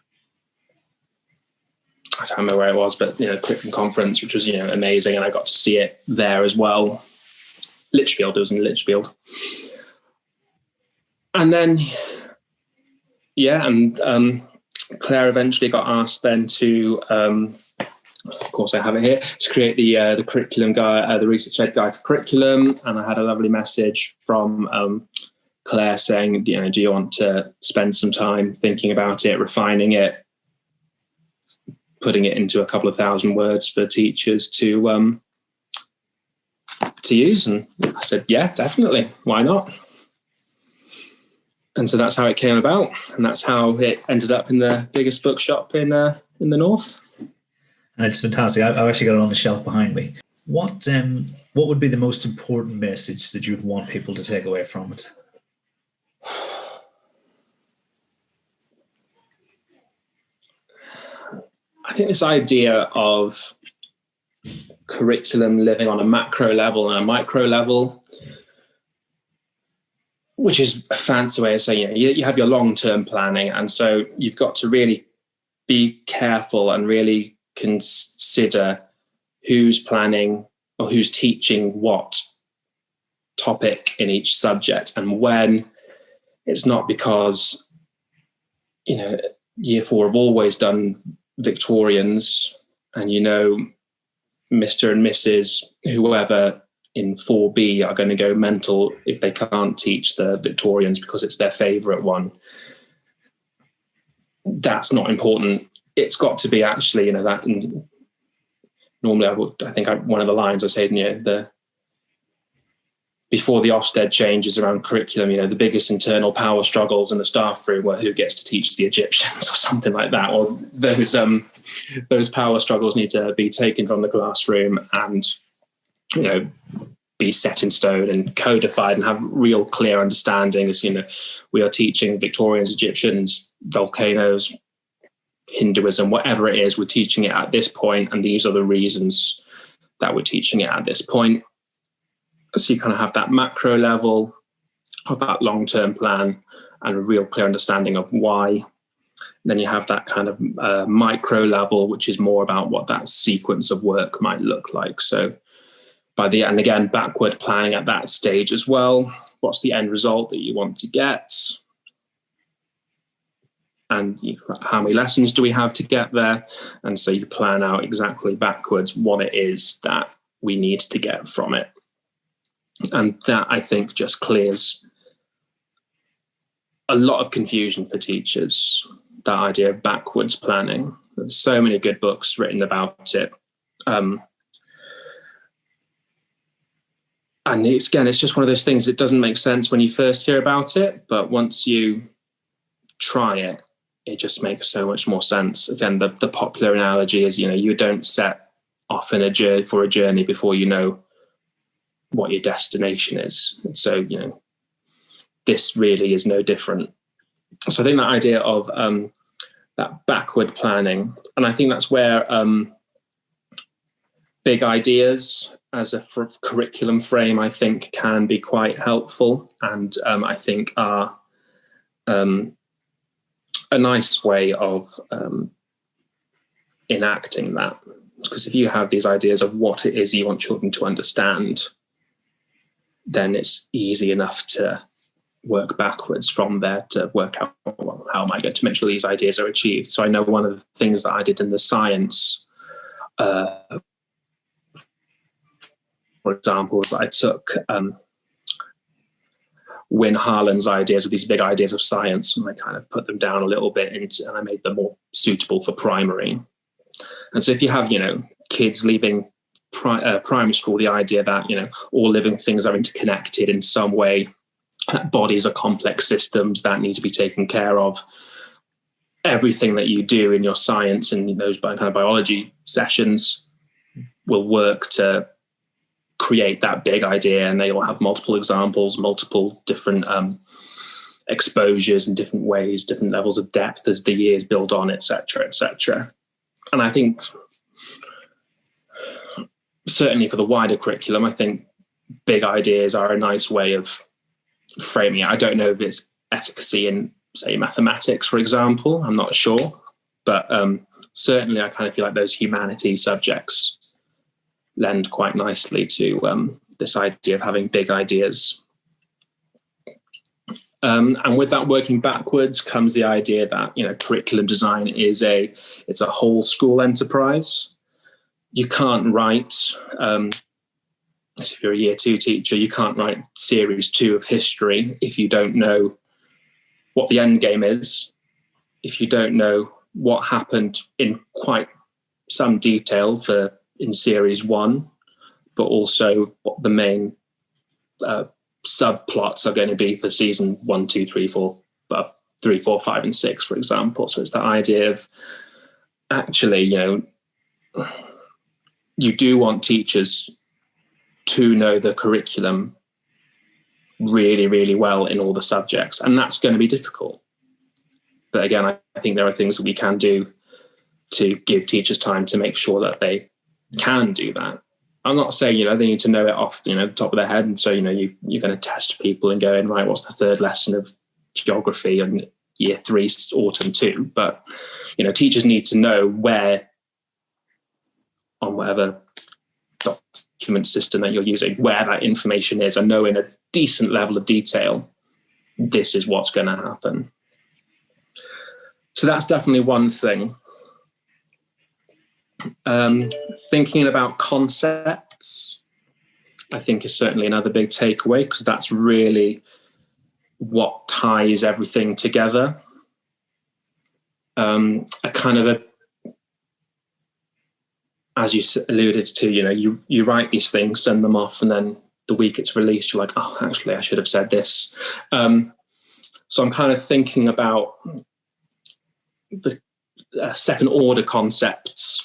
I don't remember where it was, but curriculum conference, which was amazing, and I got to see it there as well. Lichfield, it was in Lichfield. And then, Claire eventually got asked then to, of course I have it here, to create the curriculum guide, the research ed guide to curriculum. And I had a lovely message from Claire saying, do you want to spend some time thinking about it, refining it, putting it into a couple of thousand words for teachers to use? And I said, yeah, definitely. Why not? And so that's how it came about, and that's how it ended up in the biggest bookshop in the north. And it's fantastic. I've actually got it on the shelf behind me. What would be the most important message that you would want people to take away from it? I think this idea of curriculum living on a macro level and a micro level, which is a fancy way of saying, you have your long-term planning. And so you've got to really be careful and really consider who's planning or who's teaching what topic in each subject, and when. It's not because, year 4 have always done Victorians, and Mr. and Mrs. whoever in 4B are going to go mental if they can't teach the Victorians because it's their favourite one. That's not important. It's got to be actually, that. And normally, one of the lines I say, before the Ofsted changes around curriculum, the biggest internal power struggles in the staff room were who gets to teach the Egyptians or something like that. Or those power struggles need to be taken from the classroom and, be set in stone and codified and have real clear understanding as, we are teaching Victorians, Egyptians, volcanoes, Hinduism, whatever it is, we're teaching it at this point, and these are the reasons that we're teaching it at this point. So you kind of have that macro level of that long-term plan, and a real clear understanding of why. Then you have that kind of micro level, which is more about what that sequence of work might look like. So and again, backward planning at that stage as well. What's the end result that you want to get? And how many lessons do we have to get there? And so you plan out exactly backwards what it is that we need to get from it. And that, I think, just clears a lot of confusion for teachers, that idea of backwards planning. There's so many good books written about it. And it's just one of those things that doesn't make sense when you first hear about it, but once you try it, it just makes so much more sense. Again, the popular analogy is, you don't set off for a journey before you know what your destination is. And so, this really is no different. So I think that idea of that backward planning, and I think that's where big ideas as a curriculum frame, I think, can be quite helpful, and I think are a nice way of enacting that. Because if you have these ideas of what it is you want children to understand, then it's easy enough to work backwards from there to work out, well, how am I going to make sure these ideas are achieved? So I know one of the things that I did in the science, for example, was that I took Win Harlan's ideas of these big ideas of science, and I kind of put them down a little bit and I made them more suitable for primary. And so if you have, kids leaving primary school, the idea that, all living things are interconnected in some way, that bodies are complex systems that need to be taken care of. Everything that you do in your science and those kind of biology sessions will work to create that big idea, and they will have multiple examples, multiple different exposures in different ways, different levels of depth as the years build on, etc., etc. And I think certainly for the wider curriculum, I think big ideas are a nice way of framing it. I don't know if it's efficacy in, say, mathematics, for example. I'm not sure, but certainly I kind of feel like those humanities subjects lend quite nicely to this idea of having big ideas. And with that working backwards comes the idea that, curriculum design it's a whole school enterprise. You can't write, if you're a year 2 teacher, you can't write series 2 of history if you don't know what the end game is, if you don't know what happened in quite some detail in series 1, but also what the main subplots are going to be for season 1, 2, 3, 4, 3, 4, 5, and 6, for example. So it's the idea of actually, you do want teachers to know the curriculum really, really well in all the subjects, and that's going to be difficult. But again, I think there are things that we can do to give teachers time to make sure that they can do that. I'm not saying, they need to know it off, the top of their head. And so, you're going to test people and go in, right, what's the third lesson of geography in year 3, autumn 2? But, teachers need to know where, on whatever document system that you're using, where that information is, and know in a decent level of detail, this is what's going to happen. So that's definitely one thing. Thinking about concepts, I think, is certainly another big takeaway, because that's really what ties everything together. As you alluded to, you write these things, send them off, and then the week it's released, you're like, oh, actually, I should have said this. So I'm kind of thinking about the second order concepts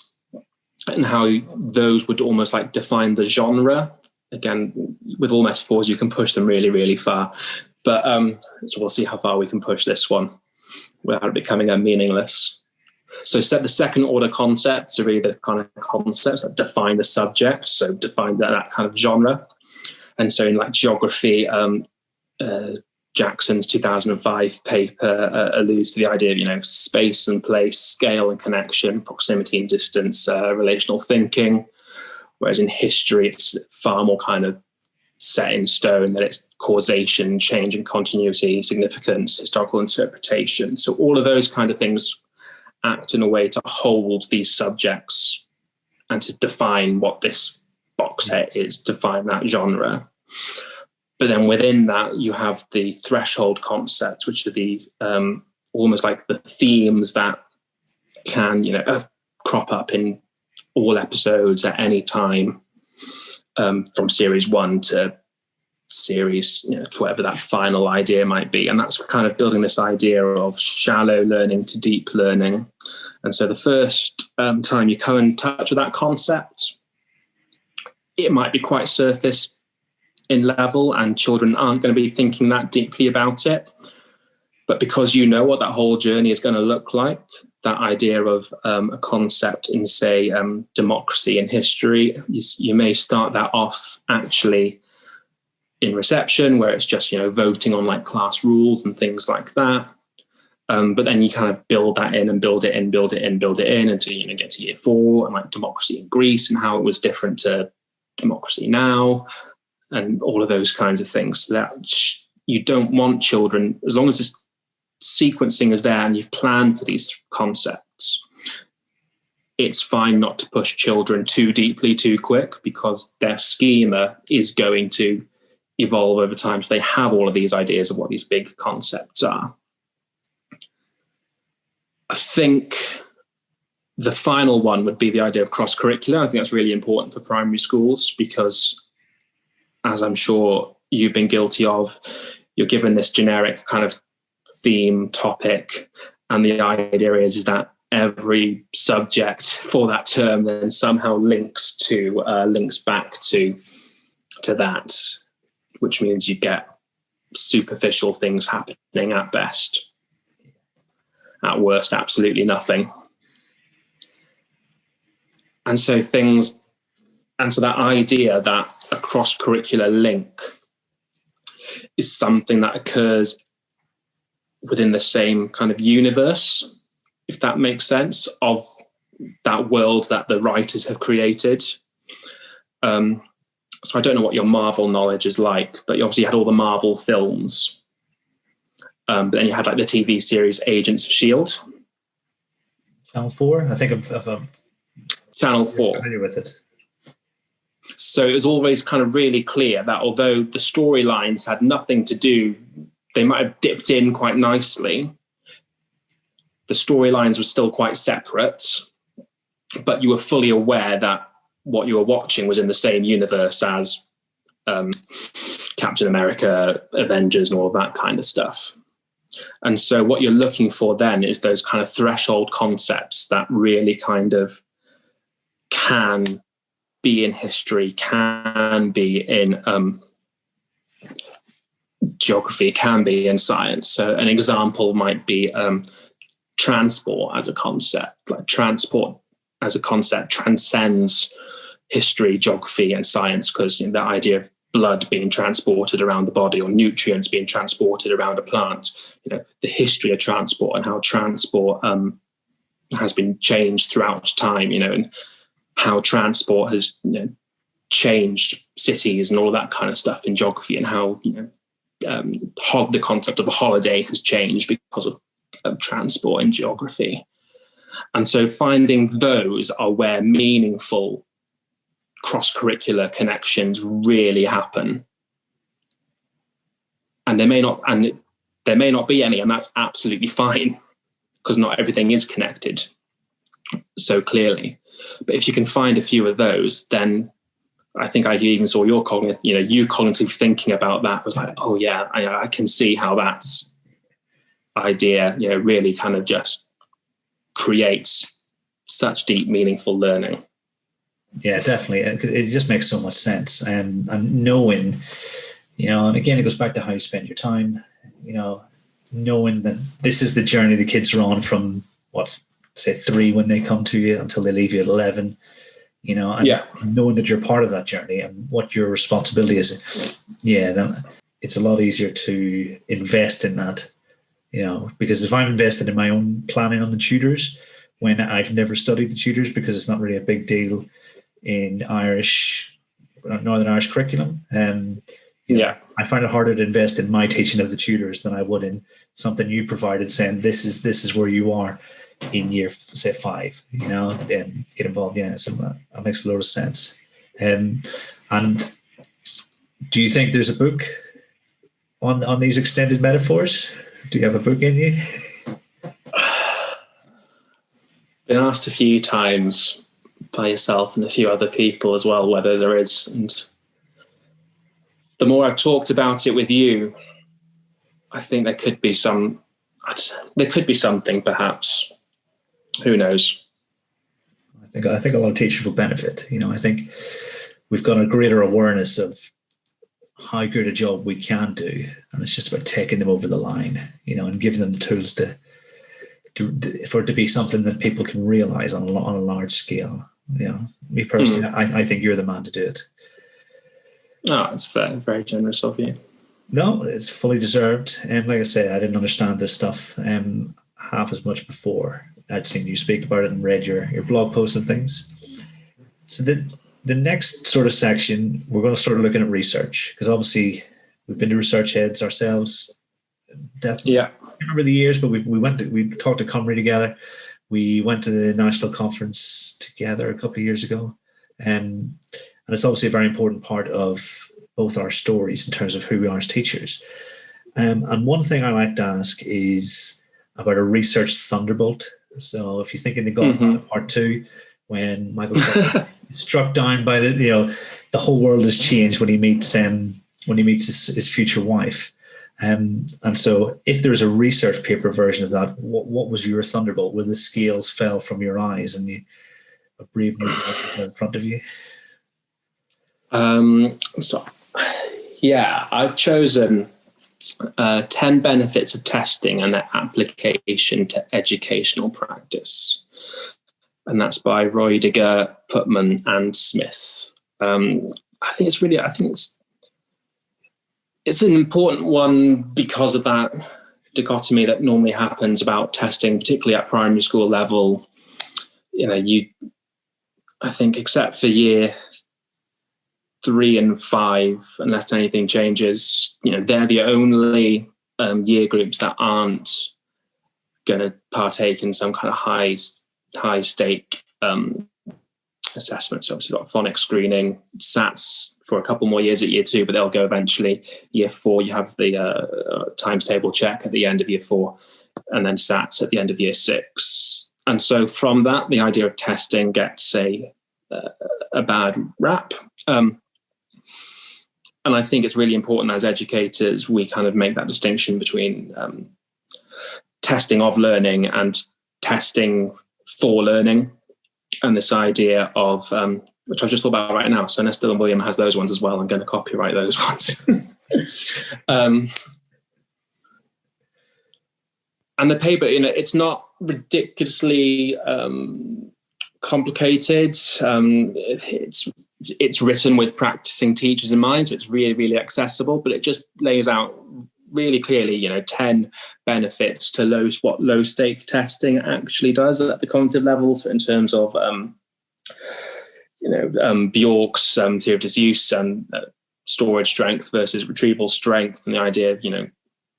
and how those would almost like define the genre. Again, with all metaphors, you can push them really, really far. But so we'll see how far we can push this one without it becoming meaningless. So the second order concepts are either kind of concepts that define the subject, so define that kind of genre. And so in like geography, Jackson's 2005 paper alludes to the idea of, space and place, scale and connection, proximity and distance, relational thinking. Whereas in history, it's far more kind of set in stone, that it's causation, change and continuity, significance, historical interpretation. So all of those kind of things act in a way to hold these subjects and to define what this box set is, define that genre. But then within that, you have the threshold concepts, which are the almost like the themes that can, crop up in all episodes at any time, from series 1 to series, to whatever that final idea might be. And that's kind of building this idea of shallow learning to deep learning. And so the first time you come in touch with that concept, it might be quite surface in level, and children aren't going to be thinking that deeply about it. But because you know what that whole journey is going to look like, that idea of a concept in, say, democracy in history, you may start that off actually in reception, where it's just, voting on like class rules and things like that. But then you kind of build that in and build it in until, get to year 4 and like democracy in Greece and how it was different to democracy now, and all of those kinds of things. So that you don't want children, as long as this sequencing is there and you've planned for these concepts, it's fine not to push children too deeply, too quick, because their schema is going to evolve over time. So they have all of these ideas of what these big concepts are. I think the final one would be the idea of cross-curricular. I think that's really important for primary schools because, as I'm sure you've been guilty of, you're given this generic kind of theme topic, and the idea is that every subject for that term then somehow links back to that, which means you get superficial things happening at best. At worst, absolutely nothing. And so that idea that a cross-curricular link is something that occurs within the same kind of universe, if that makes sense, of that world that the writers have created. So I don't know what your Marvel knowledge is like, but you obviously had all the Marvel films. But then you had like the TV series Agents of S.H.I.E.L.D. Channel 4? I think I'm Channel 4. familiar with it. So it was always kind of really clear that although the storylines had nothing to do, they might have dipped in quite nicely, the storylines were still quite separate, but you were fully aware that what you were watching was in the same universe as Captain America, Avengers, and all of that kind of stuff. And so what you're looking for then is those kind of threshold concepts that really kind of can be in history, can be in geography, can be in science. So an example might be transport as a concept. Like transport as a concept transcends history, geography, and science, because the idea of blood being transported around the body or nutrients being transported around a plant, the history of transport and how transport has been changed throughout time, and how transport has changed cities and all that kind of stuff in geography, and how the concept of a holiday has changed because of transport in geography. And so finding those are where meaningful cross-curricular connections really happen. And there may not be any, and that's absolutely fine, because not everything is connected so clearly. But if you can find a few of those, then I think I even saw you cognitively thinking about that was like, oh yeah, I can see how that idea, really kind of just creates such deep, meaningful learning. Yeah, definitely. It just makes so much sense. And knowing, and again, it goes back to how you spend your time, knowing that this is the journey the kids are on from, say 3 when they come to you until they leave you at 11, and knowing that you're part of that journey and what your responsibility is. Yeah, it's a lot easier to invest in that, because if I'm invested in my own planning on the tutors when I've never studied the tutors, because it's not really a big deal in Northern Irish curriculum. I find it harder to invest in my teaching of the tutors than I would in something you provided, saying this is where you are in year, say, 5. And get involved. Yeah, so that makes a lot of sense. And do you think there's a book on these extended metaphors? Do you have a book in you? Been asked a few times by yourself and a few other people as well whether there is, and the more I've talked about it with you, I think there could be something perhaps. Who knows? I think a lot of teachers will benefit. I think we've got a greater awareness of how good a job we can do, and it's just about taking them over the line, and giving them the tools for it to be something that people can realize on a large scale. Me personally, I think you're the man to do it. Oh, it's very, very generous of you. No, it's fully deserved. And like I say, I didn't understand this stuff half as much before. I'd seen you speak about it and read your blog posts and things. So the next sort of section, we're going to start looking at research, because obviously we've been to research heads ourselves. Definitely. Yeah. I can't remember the years, but we talked to Cymru together. We went to the national conference together a couple of years ago. And it's obviously a very important part of both our stories in terms of who we are as teachers. And one thing I like to ask is about a research thunderbolt. So if you think in The Godfather Part 2, when Michael Corleone is struck down by the whole world has changed when he meets his future wife. And so if there was a research paper version of that, what was your thunderbolt, where the scales fell from your eyes and a brave new world was in front of you? I've chosen 10 benefits of testing and their application to educational practice. And that's by Roediger, Putman, and Smith. I think it's an important one because of that dichotomy that normally happens about testing, particularly at primary school level. I think except for year 3 and 5, unless anything changes, they're the only year groups that aren't going to partake in some kind of high stake assessment. So obviously you've got phonics screening, SATs for a couple more years at year 2, but they'll go eventually. Year 4, you have the times table check at the end of year 4, and then SATs at the end of year 6. And so from that, the idea of testing gets a bad rap. And I think it's really important as educators, we kind of make that distinction between testing of learning and testing for learning. And this idea of, which I've just thought about right now. So Nestle and William has those ones as well. I'm going to copyright those ones. And the paper, it's not ridiculously complicated. It's written with practicing teachers in mind, so it's really, really accessible, but it just lays out really clearly, 10 benefits to what low stake testing actually does at the cognitive level. So in terms of, Bjork's theory of disuse and storage strength versus retrieval strength, and the idea of,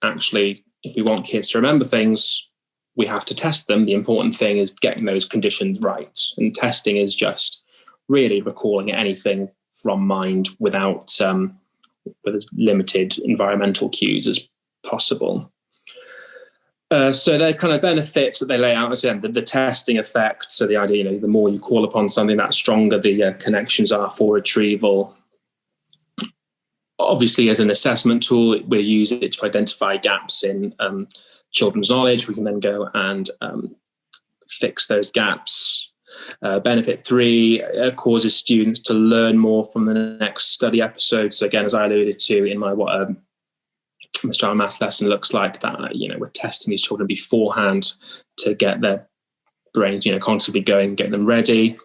actually, if we want kids to remember things, we have to test them. The important thing is getting those conditions right. And testing is just really recalling anything from mind with as limited environmental cues as possible. So they're kind of benefits that they lay out as the testing effect. So the idea, the more you call upon something, that stronger the connections are for retrieval. Obviously, as an assessment tool, we use it to identify gaps in children's knowledge. We can then go and fix those gaps. Benefit 3 causes students to learn more from the next study episode. So again, as I alluded to in my what Mr. Maths lesson looks like, that we're testing these children beforehand to get their brains constantly going, get them ready.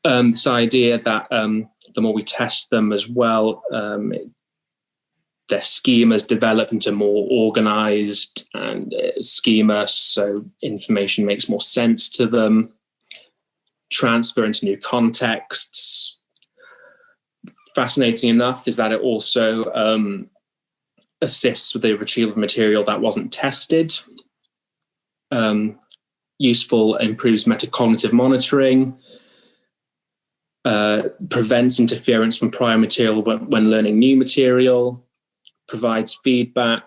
This idea that the more we test them as well, their schemas develop into more organized and schema, so information makes more sense to them, transfer into new contexts. Fascinating enough is that it also assists with the retrieval of material that wasn't tested. Useful, improves metacognitive monitoring, prevents interference from prior material when learning new material, provides feedback.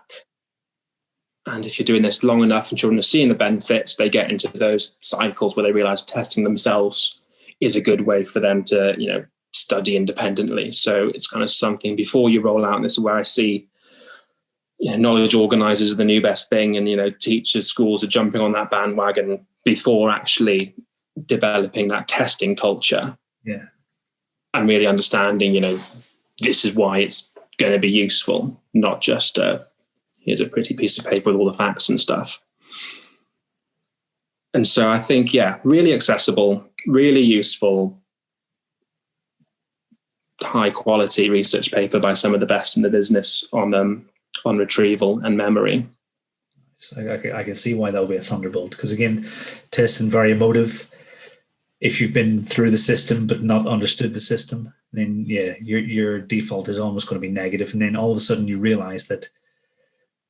And if you're doing this long enough and children are seeing the benefits, they get into those cycles where they realize testing themselves is a good way for them to, study independently. So it's kind of something before you roll out, and this is where I see knowledge organizers are the new best thing, and teachers, schools are jumping on that bandwagon before actually developing that testing culture. Yeah. And really understanding, this is why it's going to be useful, not just here's a pretty piece of paper with all the facts and stuff. And so I think, really accessible, really useful, high quality research paper by some of the best in the business on retrieval and memory. So I can see why that would be a thunderbolt, because again, testing very emotive. If you've been through the system but not understood the system, then your default is almost going to be negative. And then all of a sudden you realize that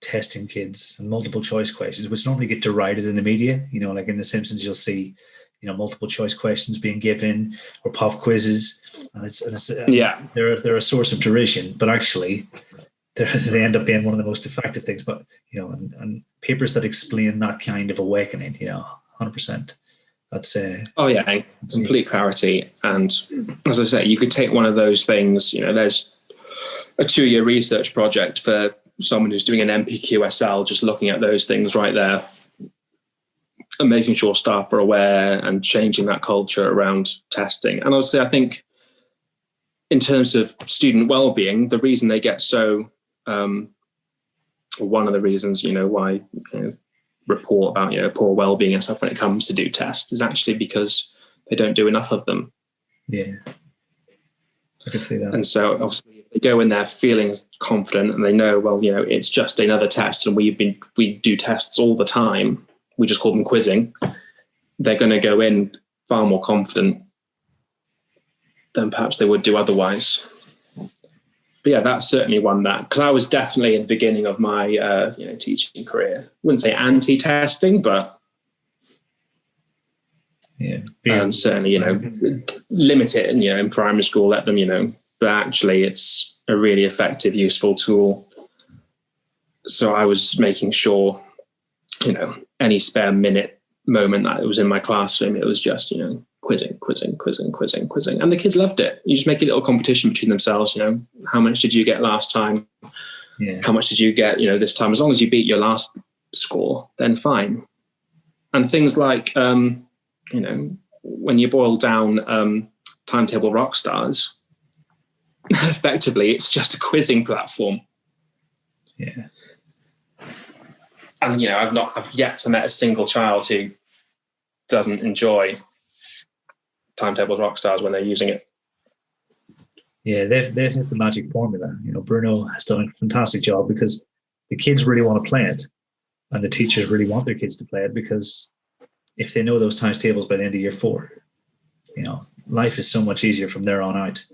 testing kids and multiple choice questions, which normally get derided in the media, like in The Simpsons, you'll see, multiple choice questions being given, or pop quizzes, and they're a source of derision, but actually they end up being one of the most effective things. But and papers that explain that kind of awakening, 100%. That's complete clarity. And as I say, you could take one of those things. There's a 2-year research project for someone who's doing an MPQSL, just looking at those things right there and making sure staff are aware and changing that culture around testing. And obviously, I think in terms of student well-being, the reason they get so, one of the reasons, why report about, poor well-being and stuff when it comes to do tests is actually because they don't do enough of them. Yeah, I can see that. And so obviously they go in there feeling confident and they know, well, it's just another test and we do tests all the time. We just call them quizzing. They're going to go in far more confident than perhaps they would do otherwise. But that's certainly one that, because I was definitely at the beginning of my teaching career, I wouldn't say anti-testing, but certainly, limit it and, in primary school, let them, but actually it's a really effective, useful tool. So I was making sure, any spare moment that it was in my classroom, it was just, quizzing. And the kids loved it. You just make a little competition between themselves, how much did you get last time? Yeah. How much did you get, this time? As long as you beat your last score, then fine. And things like, when you boil down Timetable Rockstars, effectively, it's just a quizzing platform. Yeah. And, I've yet to meet a single child who doesn't enjoy Timetable Rockstars when they're using it. Yeah, they've hit the magic formula. Bruno has done a fantastic job because the kids really want to play it, and the teachers really want their kids to play it, because if they know those times tables by the end of year 4, life is so much easier from there on out.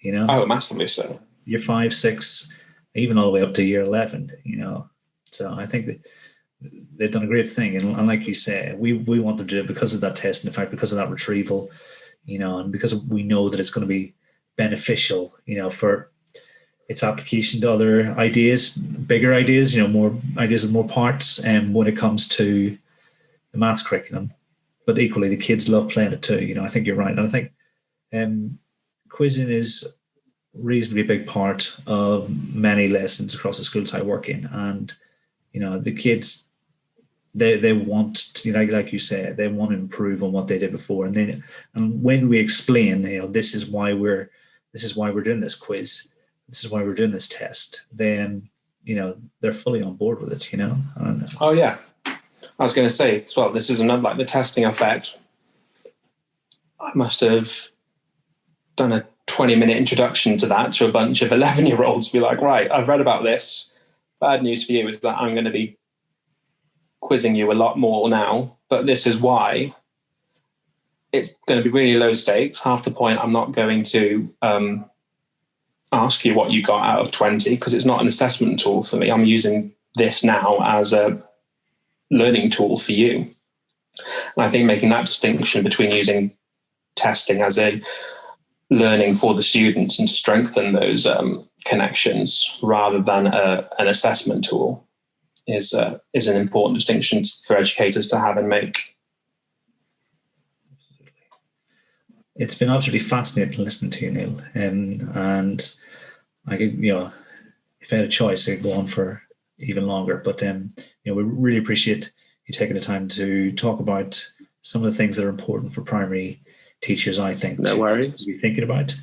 Oh, massively so. Year 5, 6, even all the way up to year 11. So I think that they've done a great thing, and like you say, we want them to do it because of that test, and in fact because of that retrieval, and because we know that it's going to be beneficial, for its application to other ideas, bigger ideas, more ideas with more parts, and when it comes to the maths curriculum. But equally, the kids love playing it too. I think you're right, and I think quizzing is reasonably a big part of many lessons across the schools I work in, and the kids, they want to, like you say, they want to improve on what they did before, and when we explain, this is why we're doing this quiz, this is why we're doing this test, then they're fully on board with it. Oh yeah, I was going to say as well, this is another, like the testing effect. I must have done a 20-minute introduction to that to a bunch of 11-year-olds, be like, right, I've read about this. Bad news for you is that I'm going to be quizzing you a lot more now, but this is why. It's going to be really low stakes. Half the point, I'm not going to ask you what you got out of 20 because it's not an assessment tool for me. I'm using this now as a learning tool for you. And I think making that distinction between using testing as a learning for the students and to strengthen those connections rather than an assessment tool is an important distinction for educators to have and make. It's been absolutely fascinating to listen to you, Neil. And I could, if I had a choice, I'd go on for even longer. But we really appreciate you taking the time to talk about some of the things that are important for primary teachers, I think. No worries. To be thinking about.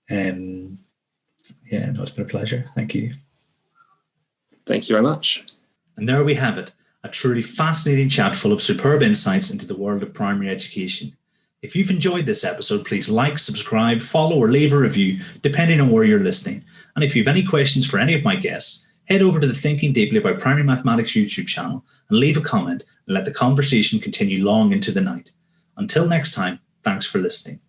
It's been a pleasure. Thank you. Thank you very much. And there we have it, a truly fascinating chat full of superb insights into the world of primary education. If you've enjoyed this episode, please like, subscribe, follow, or leave a review, depending on where you're listening. And if you have any questions for any of my guests, head over to the Thinking Deeply About Primary Mathematics YouTube channel and leave a comment and let the conversation continue long into the night. Until next time, thanks for listening.